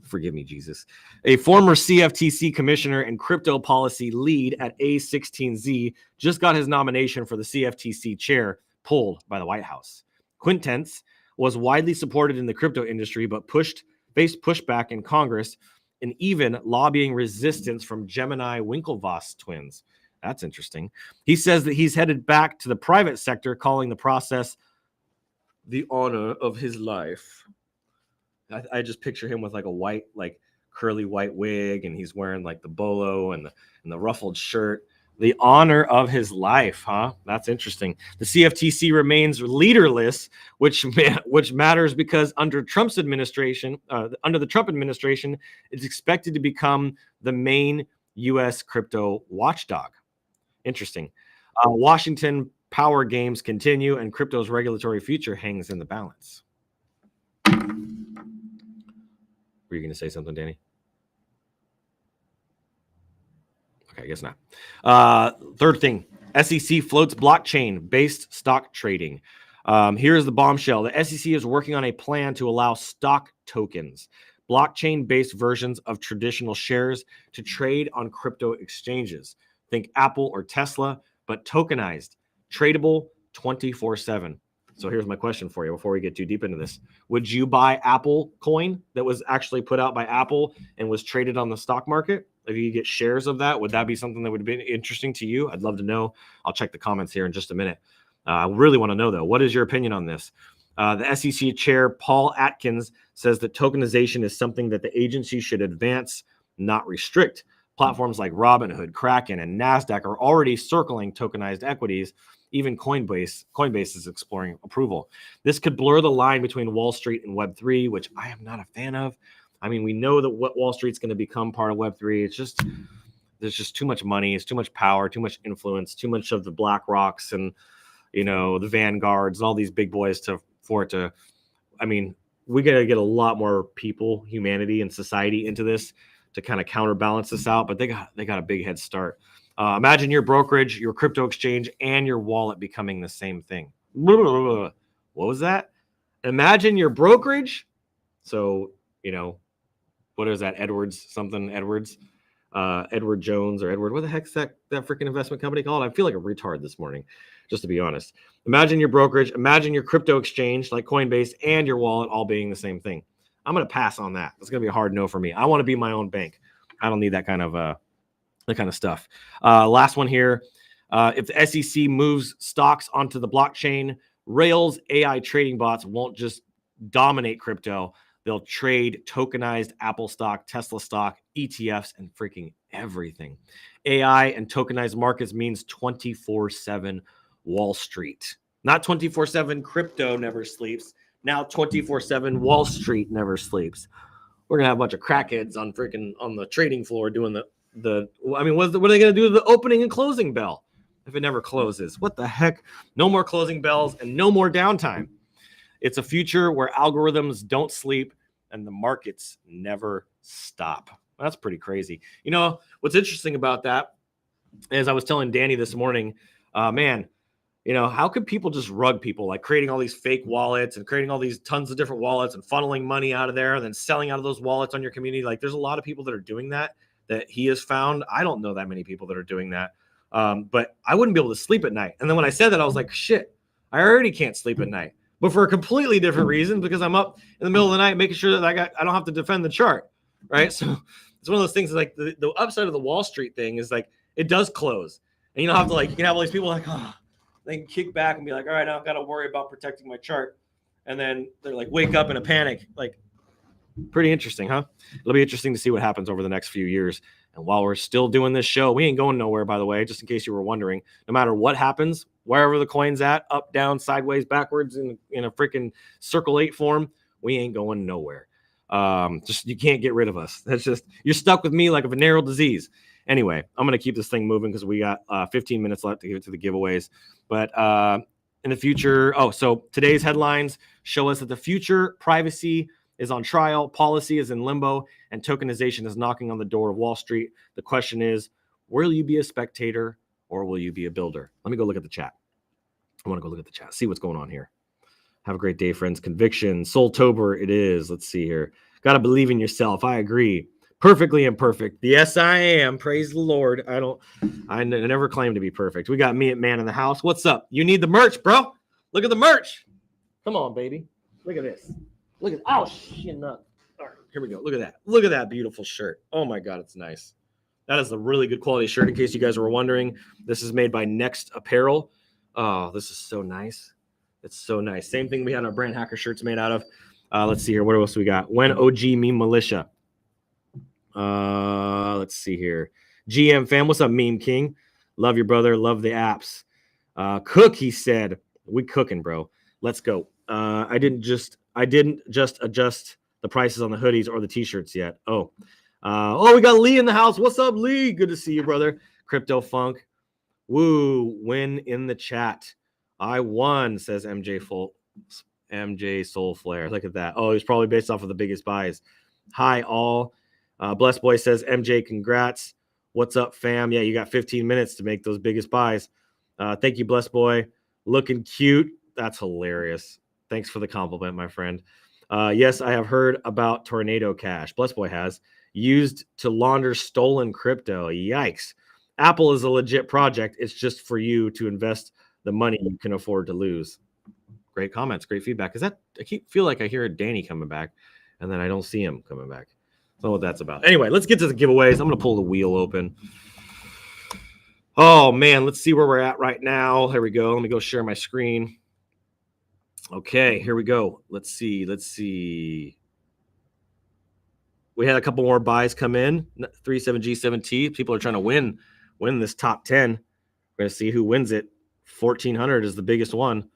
Forgive me, Jesus. A former CFTC commissioner and crypto policy lead at A16Z just got his nomination for the CFTC chair pulled by the White House. Quintens was widely supported in the crypto industry, but faced pushback in Congress and even lobbying resistance from Gemini Winklevoss twins. That's interesting. He says that he's headed back to the private sector, calling the process the honor of his life. I just picture him with like a white, like curly white wig, and he's wearing like the bolo and the ruffled shirt. The honor of his life, huh? That's interesting. The CFTC remains leaderless, which matters because under Trump's administration, under the Trump administration, it's expected to become the main U.S. crypto watchdog. Interesting. Washington power games continue, and crypto's regulatory future hangs in the balance. Were you going to say something, Danny? Okay, I guess not. Third thing, SEC floats blockchain-based stock trading. Here's the bombshell. The SEC is working on a plan to allow stock tokens, blockchain-based versions of traditional shares, to trade on crypto exchanges. Think Apple or Tesla, but tokenized, tradable 24/7. So here's my question for you before we get too deep into this. Would you buy Apple coin that was actually put out by Apple and was traded on the stock market? If you get shares of that, would that be something that would be interesting to you? I'd love to know. I'll check the comments here in just a minute. I really want to know, though, what is your opinion on this? The SEC chair, Paul Atkins, says that tokenization is something that the agency should advance, not restrict. Platforms like Robinhood, Kraken, and NASDAQ are already circling tokenized equities. Even Coinbase is exploring approval. This could blur the line between Wall Street and Web3, which I am not a fan of. I mean, we know that what Wall Street's going to become part of Web3. It's just, there's just too much money. It's too much power, too much influence, too much of the BlackRocks and, you know, the Vanguards and all these big boys for it to, I mean, we got to get a lot more people, humanity and society into this to kind of counterbalance this out. But they got a big head start. Imagine your brokerage, your crypto exchange, and your wallet becoming the same thing. What was that? Imagine your brokerage. So, you know, what is that? Edward Jones or Edward. What the heck's that freaking investment company called? I feel like a retard this morning, just to be honest. Imagine your brokerage, imagine your crypto exchange like Coinbase and your wallet all being the same thing. I'm going to pass on that. It's going to be a hard no for me. I want to be my own bank. I don't need that kind of stuff. Last one here. If the SEC moves stocks onto the blockchain, Rails AI trading bots won't just dominate crypto. They'll trade tokenized Apple stock, Tesla stock, ETFs, and freaking everything. AI and tokenized markets means 24/7 Wall Street. Not 24/7 crypto never sleeps. Now 24/7 Wall Street never sleeps. We're going to have a bunch of crackheads on the trading floor doing what are they going to do to the opening and closing bell if it never closes? What the heck? No more closing bells and no more downtime. It's a future where algorithms don't sleep and the markets never stop. That's pretty crazy. You know, what's interesting about that is I was telling Danny this morning, man, you know, how could people just rug people, like creating all these fake wallets and creating all these tons of different wallets and funneling money out of there and then selling out of those wallets on your community? Like, there's a lot of people that are doing that he has found. I don't know that many people that are doing that. But I wouldn't be able to sleep at night. And then when I said that, I was like, shit, I already can't sleep at night, but for a completely different reason, because I'm up in the middle of the night making sure that I don't have to defend the chart. Right. So it's one of those things like the upside of the Wall Street thing is like, it does close and you don't have to you can have all these people like, oh, they can kick back and be like, all right, I don't got to worry about protecting my chart. And then they're like, wake up in a panic. Like, pretty interesting, huh? It'll be interesting to see what happens over the next few years. And while we're still doing this show, we ain't going nowhere, by the way, just in case you were wondering. No matter what happens, wherever the coin's at, up, down, sideways, backwards, in a freaking circle 8 form, we ain't going nowhere. Just you can't get rid of us. That's just, you're stuck with me like a venereal disease. Anyway, I'm going to keep this thing moving because we got 15 minutes left to get to the giveaways. But in the future, so today's headlines show us that the future privacy is on trial, policy is in limbo, and tokenization is knocking on the door of Wall Street. The question is, will you be a spectator or will you be a builder? Let me go look at the chat. I want to go look at the chat, see what's going on here. Have a great day, friends. Conviction, Soultober, it is. Let's see here. Got to believe in yourself. I agree. Perfectly imperfect. Yes, I am. Praise the Lord. I never claim to be perfect. We got me at Man in the House. What's up? You need the merch, bro. Look at the merch. Come on, baby. Look at this. Look at, oh, shit. All right, here we go. Look at that. Look at that beautiful shirt. Oh, my God, it's nice. That is a really good quality shirt, in case you guys were wondering. This is made by Next Apparel. Oh, this is so nice. It's so nice. Same thing we had our brand hacker shirts made out of. Let's see here. What else we got? When OG Meme Militia. Let's see here. GM fam, what's up, Meme King? Love your brother. Love the apps. Cook, he said. We cooking, bro. Let's go. I didn't just adjust the prices on the hoodies or the t-shirts yet. We got Lee in the house. What's up, Lee? Good to see you, brother. Crypto Funk. Woo, win in the chat. I won, says MJ Soul Flare. Look at that. Oh, he's probably based off of the biggest buys. Hi, all. Blessed Boy says, MJ, congrats. What's up, fam? Yeah, you got 15 minutes to make those biggest buys. Thank you, Blessed Boy. Looking cute. That's hilarious. Thanks for the compliment, my friend. Yes, I have heard about Tornado Cash. Blessed Boy has. Used to launder stolen crypto. Yikes. Apple is a legit project. It's just for you to invest the money you can afford to lose. Great comments, great feedback. I feel like I hear Danny coming back, and then I don't see him coming back. I don't know what that's about. Anyway, let's get to the giveaways. I'm going to pull the wheel open. Oh, man, let's see where we're at right now. Here we go. Let me go share my screen. Okay, here we go. Let's see. We had a couple more buys come in. 37G7T. People are trying to win this top 10. We're going to see who wins it. 1,400 is the biggest one.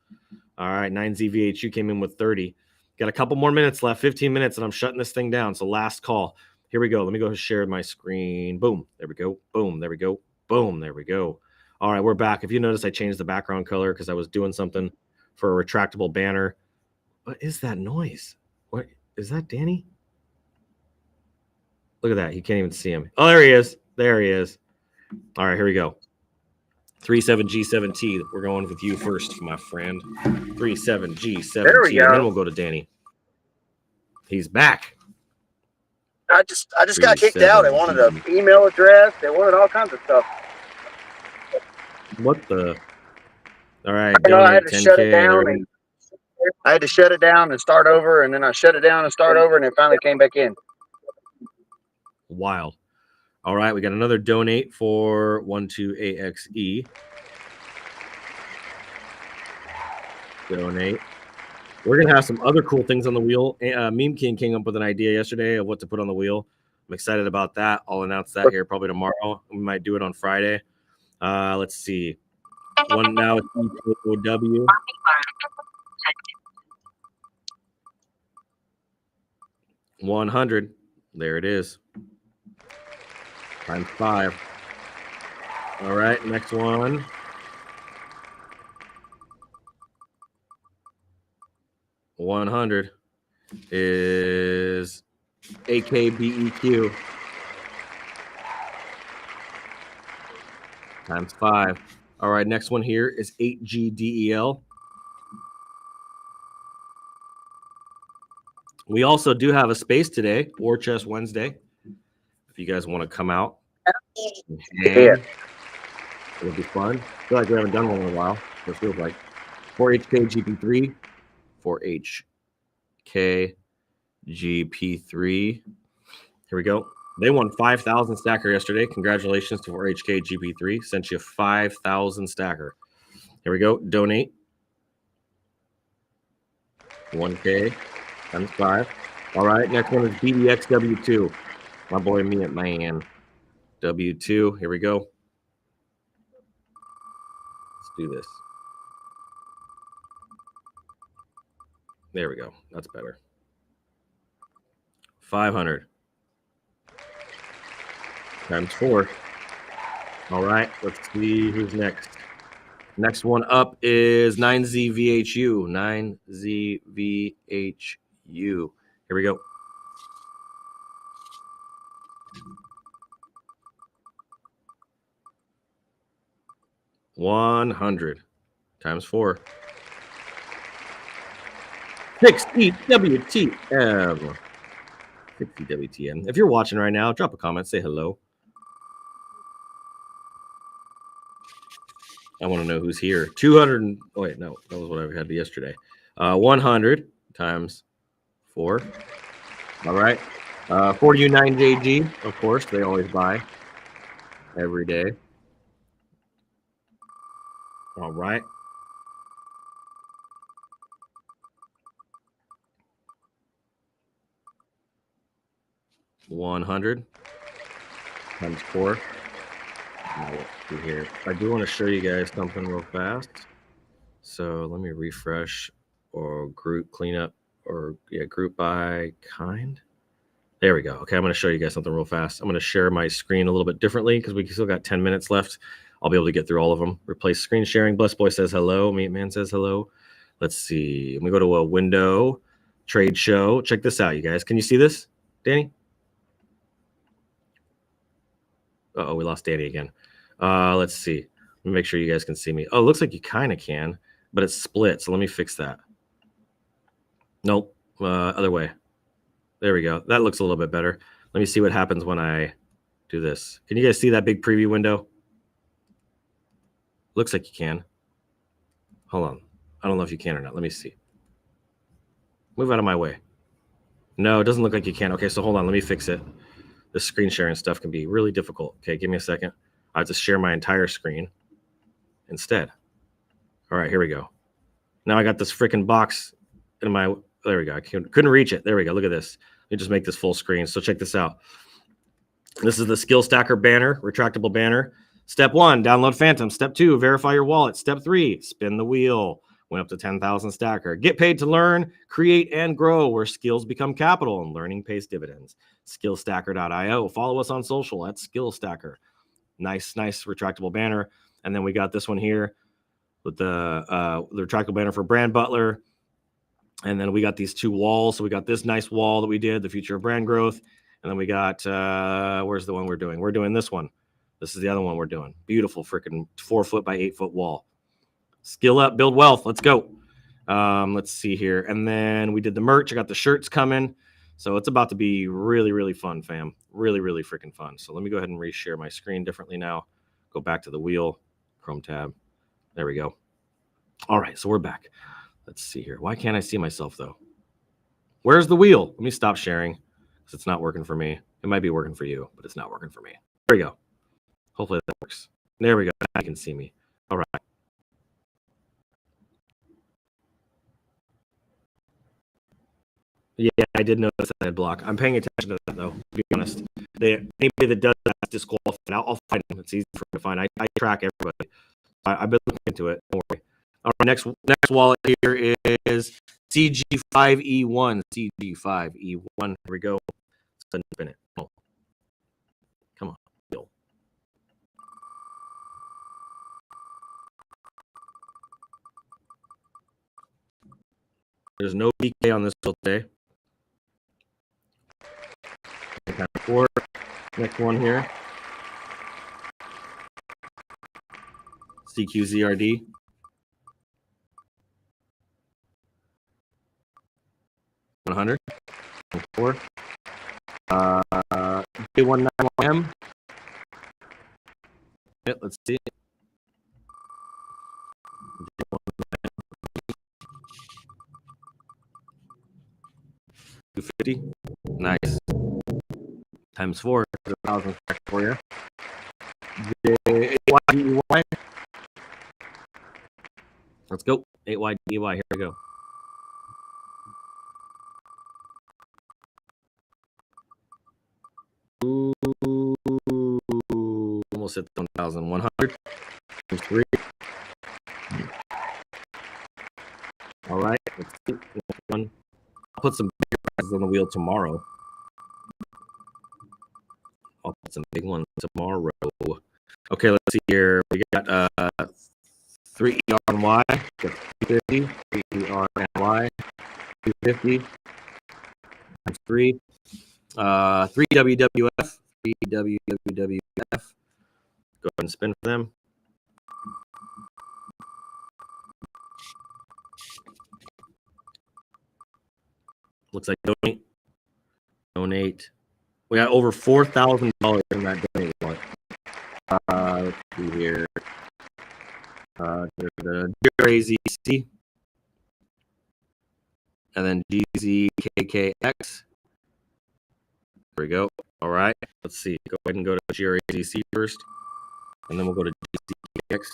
All right, 9ZVHU came in with 30. Got a couple more minutes left, 15 minutes, and I'm shutting this thing down. So last call. Here we go. Let me go share my screen. Boom. There we go. Boom. There we go. Boom. There we go. All right, we're back. If you notice, I changed the background color because I was doing something for a retractable banner. What is that noise? What is that, Danny? Look at that. You can't even see him. Oh, there he is. There he is. All right, here we go. 37G7T. We're going with you first, my friend. 37G7T. There we go. And then we'll go to Danny. He's back. I just got kicked out. They wanted an email address. They wanted all kinds of stuff. What the? All right, I had to 10K. shut it down. I had to shut it down and start over, and then I shut it down and start over, and it finally came back in. Wild. All right, we got another donate for 12AXE. Donate. We're going to have some other cool things on the wheel. Meme King came up with an idea yesterday of what to put on the wheel. I'm excited about that. I'll announce that here probably tomorrow. We might do it on Friday. Let's see. One now is EKOW. $100. There it is. Times 5. All right, next one. $100 is AKBEQ. Times 5. All right, next one here is 8GDEL. We also do have a space today, War Chest Wednesday. If you guys want to come out and hang, it'll be fun. I feel like we haven't done one in a while. It feels like 4HKGP3, 4HKGP3. Here we go. They won 5,000 stacker yesterday. Congratulations to 4HKGP3. Sent you 5,000 stacker. Here we go. Donate. 1K times 5. All right. Next one is BDXW2. My boy, me at man. W2. Here we go. Let's do this. There we go. That's better. 500 times 4. All right. Let's see who's next. Next one up is 9ZVHU. 9ZVHU. Here we go. $100 times 4. 60 WTM. 60 WTM. If you're watching right now, drop a comment, say hello. I want to know who's here. 200. Oh, wait, no, that was what I had yesterday. 100 times 4. All right. 4U9JG, of course, they always buy every day. All right. $100 times 4. Let's see here. I do want to show you guys something real fast. So let me refresh or group cleanup or group by kind. There we go. Okay, I'm going to show you guys something real fast. I'm going to share my screen a little bit differently because we still got 10 minutes left. I'll be able to get through all of them. Replace screen sharing. Blessed Boy says hello. Meat Man says hello. Let's see. We go to a window trade show. Check this out, you guys. Can you see this, Danny? Uh-oh, we lost Danny again. Let's see. Let me make sure you guys can see me. Oh, it looks like you kind of can, but it's split. So let me fix that. Nope. Other way. There we go. That looks a little bit better. Let me see what happens when I do this. Can you guys see that big preview window? Looks like you can. Hold on. I don't know if you can or not. Let me see. Move out of my way. No, it doesn't look like you can. Okay, so hold on. Let me fix it. This screen sharing stuff can be really difficult. Okay, give me a second. I have to share my entire screen instead. All right, here we go. Now I got this freaking box in my... There we go. I couldn't reach it. There we go. Look at this. Let me just make this full screen. So check this out. This is the Skill Stacker banner, retractable banner. Step 1, download Phantom. Step 2, verify your wallet. Step 3, spin the wheel. Went up to 10,000 stacker. Get paid to learn, create, and grow where skills become capital and learning pays dividends. Skillstacker.io. Follow us on social at Skillstacker. Nice retractable banner. And then we got this one here with the retractable banner for Brand Butler. And then we got these 2 walls. So we got this nice wall that we did, the future of brand growth. And then we got, where's the one we're doing? We're doing this one. This is the other one we're doing. Beautiful freaking 4-foot by 8-foot wall. Skill up, build wealth. Let's go. Let's see here. And then we did the merch. I got the shirts coming. So it's about to be really, really fun, fam. Really, really freaking fun. So let me go ahead and reshare my screen differently now. Go back to the wheel, Chrome tab. There we go. All right, so we're back. Let's see here. Why can't I see myself, though? Where's the wheel? Let me stop sharing because it's not working for me. It might be working for you, but it's not working for me. There we go. Hopefully that works. There we go. Now you can see me. All right. Yeah, I did notice that I'd block. I'm paying attention to that, though, to be honest. Anybody that does that is disqualified. I'll find them. It's easy for me to find. I track everybody. I've been looking into it. Don't worry. All right, next wallet here is CG5E1. CG5E1. Here we go. Let's spin it. Oh. Come on. Yo. There's no BK on this till today. Next one here. CQZRD. 100. 4. J191M. Yeah, let's see. 250. Nice. Times 4. 1,000 for you. J8YDEY. Let's go. 8YDEY. Here we go. Ooh, almost hit 1,100. Times 3. All right. Let's see. Next one. I'll put some big prizes on the wheel tomorrow. I'll put some big ones tomorrow. Okay, let's see here. We got 3 ER and Y, 250, 3 ER and Y, 250, times 3, 3 WWF, 3 WWF. Go ahead and spin for them. Looks like donate. We got over $4,000 in that donate wallet. Let's see here. The GRAZC and then GZKKX. There we go. All right. Let's see. Go ahead and go to GRAZC first, and then we'll go to GZKKX.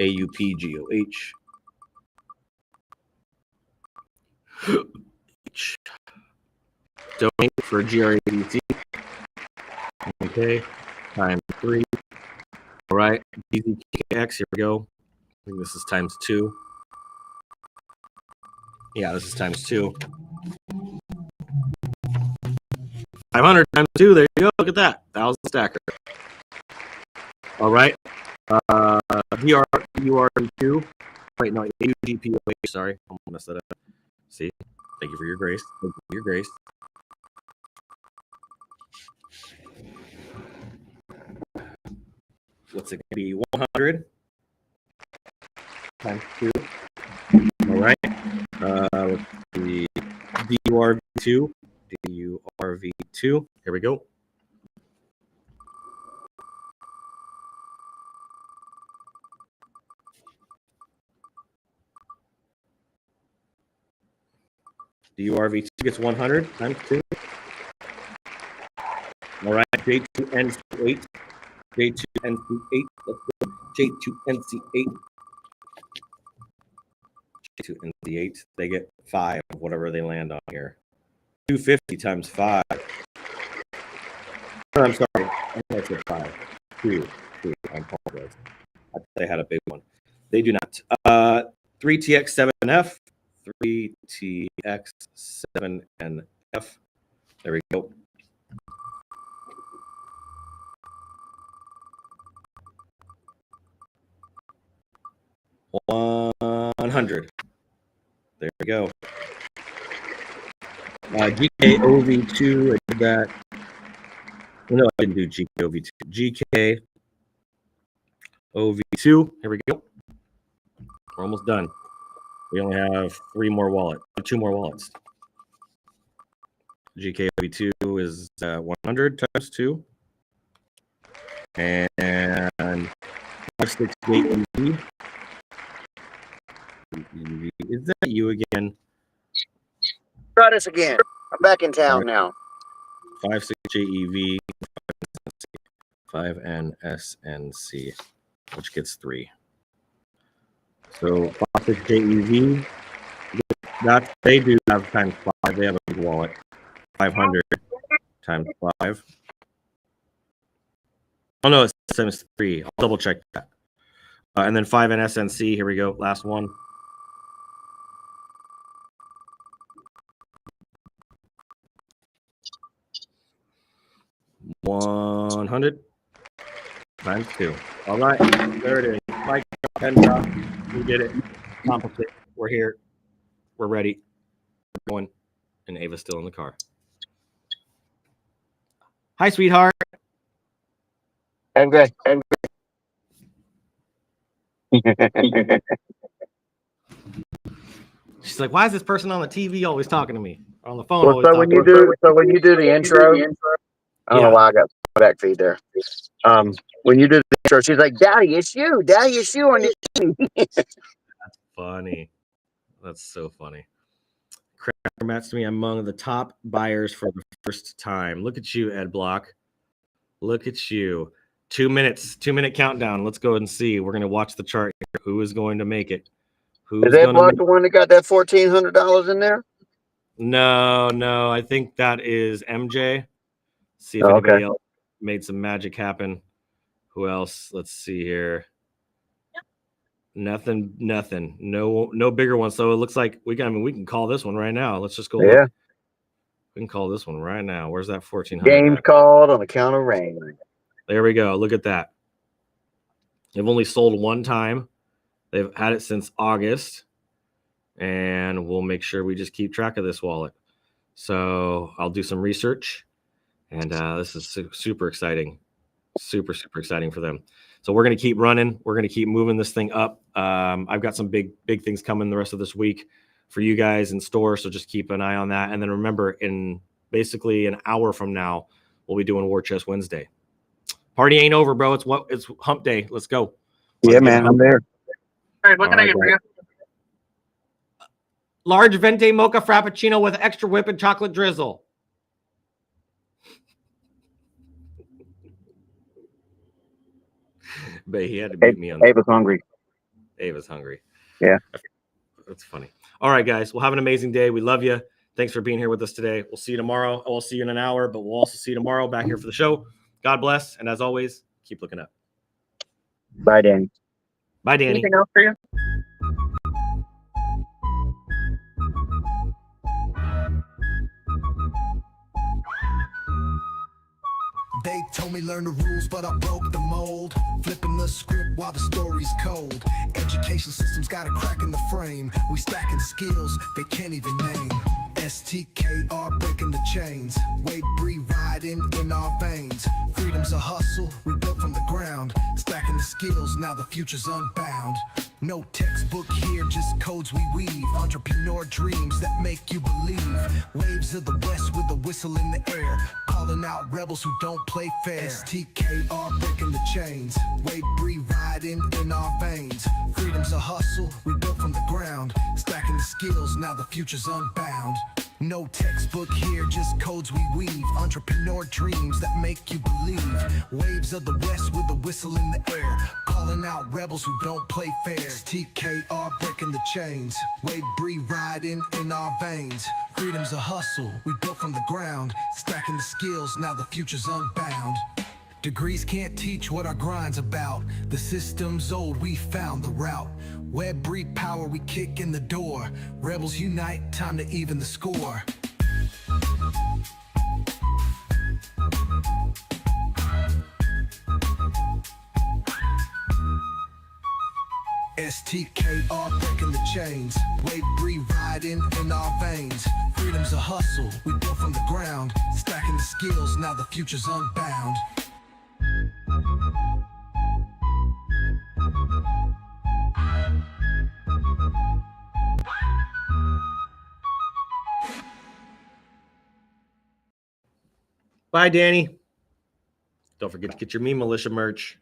AUPGOH. Donate for GRAZC. Okay. Times 3. All right, BZKX, here we go. I think this is times 2. Yeah, this is times 2. 500 times 2. There you go. Look at that. 1,000 stacker. All right. URV2. Wait, no, UGPOH. Sorry. I'm going to mess that up. See? Thank you for your grace. Thank you for your grace. What's it going to be? 100 times 2. All right. Let's see. DURV2. DURV2. Here we go. DURV2 gets 100 times 2. All right. J2NC8. J2NC8. Let's go. J2NC8. J2NC8. They get 5 of whatever they land on here. 250 times 5. I'm sorry. I said 5. 2. I apologize. I thought they had a big one. They do not. 3TX7F. 3TX7NF. There we go. $100. There we go. GKOV2. I did that. No, I didn't do GKOV2. GKOV2. Here we go. We're almost done. We only have 2 more wallets. GKOV2 is 100 times 2. And 568 EV. Is that you again? Try this again. I'm back in town now. 568 EV. 5NSNC, which gets 3. So 568 EV. That they do have times 5. They have a big wallet. 500 times 5. Oh no, it's times 3. I'll double check that. And then 5NSNC. Here we go. Last one. $100 times 2. All right, there it is. Mike, we did it. Composite. We're here. We're ready. We're going. And Ava's still in the car. Hi, sweetheart. I'm good. She's like, why is this person on the TV always talking to me? Or on the phone Well, always so talking when you do the intro, I don't know why I got back feed there. When you do the intro, she's like, "Daddy, it's you. Daddy, it's you on the TV." That's funny. That's so funny. Cracker Matt's to me among the top buyers for the first time. Look at you, Ed Block. Look at you. 2 minutes. 2-minute countdown. Let's go ahead and see. We're going to watch the chart here. Who is going to make it? Who's Is that going to Block the one that got that $1,400 in there? No. I think that is MJ. See if anybody else made some magic happen. Who else? Let's see here. Nothing. No bigger one. So it looks like we can call this one right now. Let's just go. Yeah. Look. We can call this one right now. Where's that 1,400? Games called on account of rain. There we go. Look at that. They've only sold one time. They've had it since August. And we'll make sure we just keep track of this wallet. So I'll do some research. And this is super exciting. Super exciting for them. So we're going to keep running. We're going to keep moving this thing up. I've got some big things coming the rest of this week for you guys in store. So just keep an eye on that. And then remember, in basically an hour from now, we'll be doing War Chest Wednesday. Party ain't over, bro. It's hump day. Let's go. Yeah, man, I'm there. All right, what can I get for you? Large venti mocha frappuccino with extra whip and chocolate drizzle. But he had to beat me on that. Ava's hungry. Ava's hungry. Yeah. That's funny. All right, guys. Well, have an amazing day. We love you. Thanks for being here with us today. We'll see you tomorrow. We'll see you in an hour, but we'll also see you tomorrow back here for the show. God bless. And as always, keep looking up. Bye, Danny. Bye, Danny. Anything else for you? They told me learn the rules, but I broke the mold. Flipping the script while the story's cold. Education system's got a crack in the frame. We stacking skills they can't even name. STKR breaking the chains. Wade Bree riding in our veins. Freedom's a hustle, we built from the ground. Stacking the skills, now the future's unbound. No textbook here, just codes we weave. Entrepreneur dreams that make you believe. Waves of the West with a whistle in the air. Calling out rebels who don't play fair. STKR breaking the chains. Wade Bree riding in our veins. Freedom's a hustle, we built from the ground. Stacking the skills, now the future's unbound. No textbook here, just codes we weave. Entrepreneur dreams that make you believe. Waves of the West with a whistle in the air. Calling out rebels who don't play fair. TKR breaking the chains. Wade Bree riding in our veins. Freedom's a hustle, we built from the ground. Stacking the skills, now the future's unbound. Degrees can't teach what our grind's about. The system's old, we found the route. Web breed power, we kick in the door. Rebels unite, time to even the score. STKR breaking the chains. Wade Bree riding in our veins. Freedom's a hustle, we built from the ground. Stacking the skills, now the future's unbound. Bye, Danny. Don't forget to get your Me Militia merch.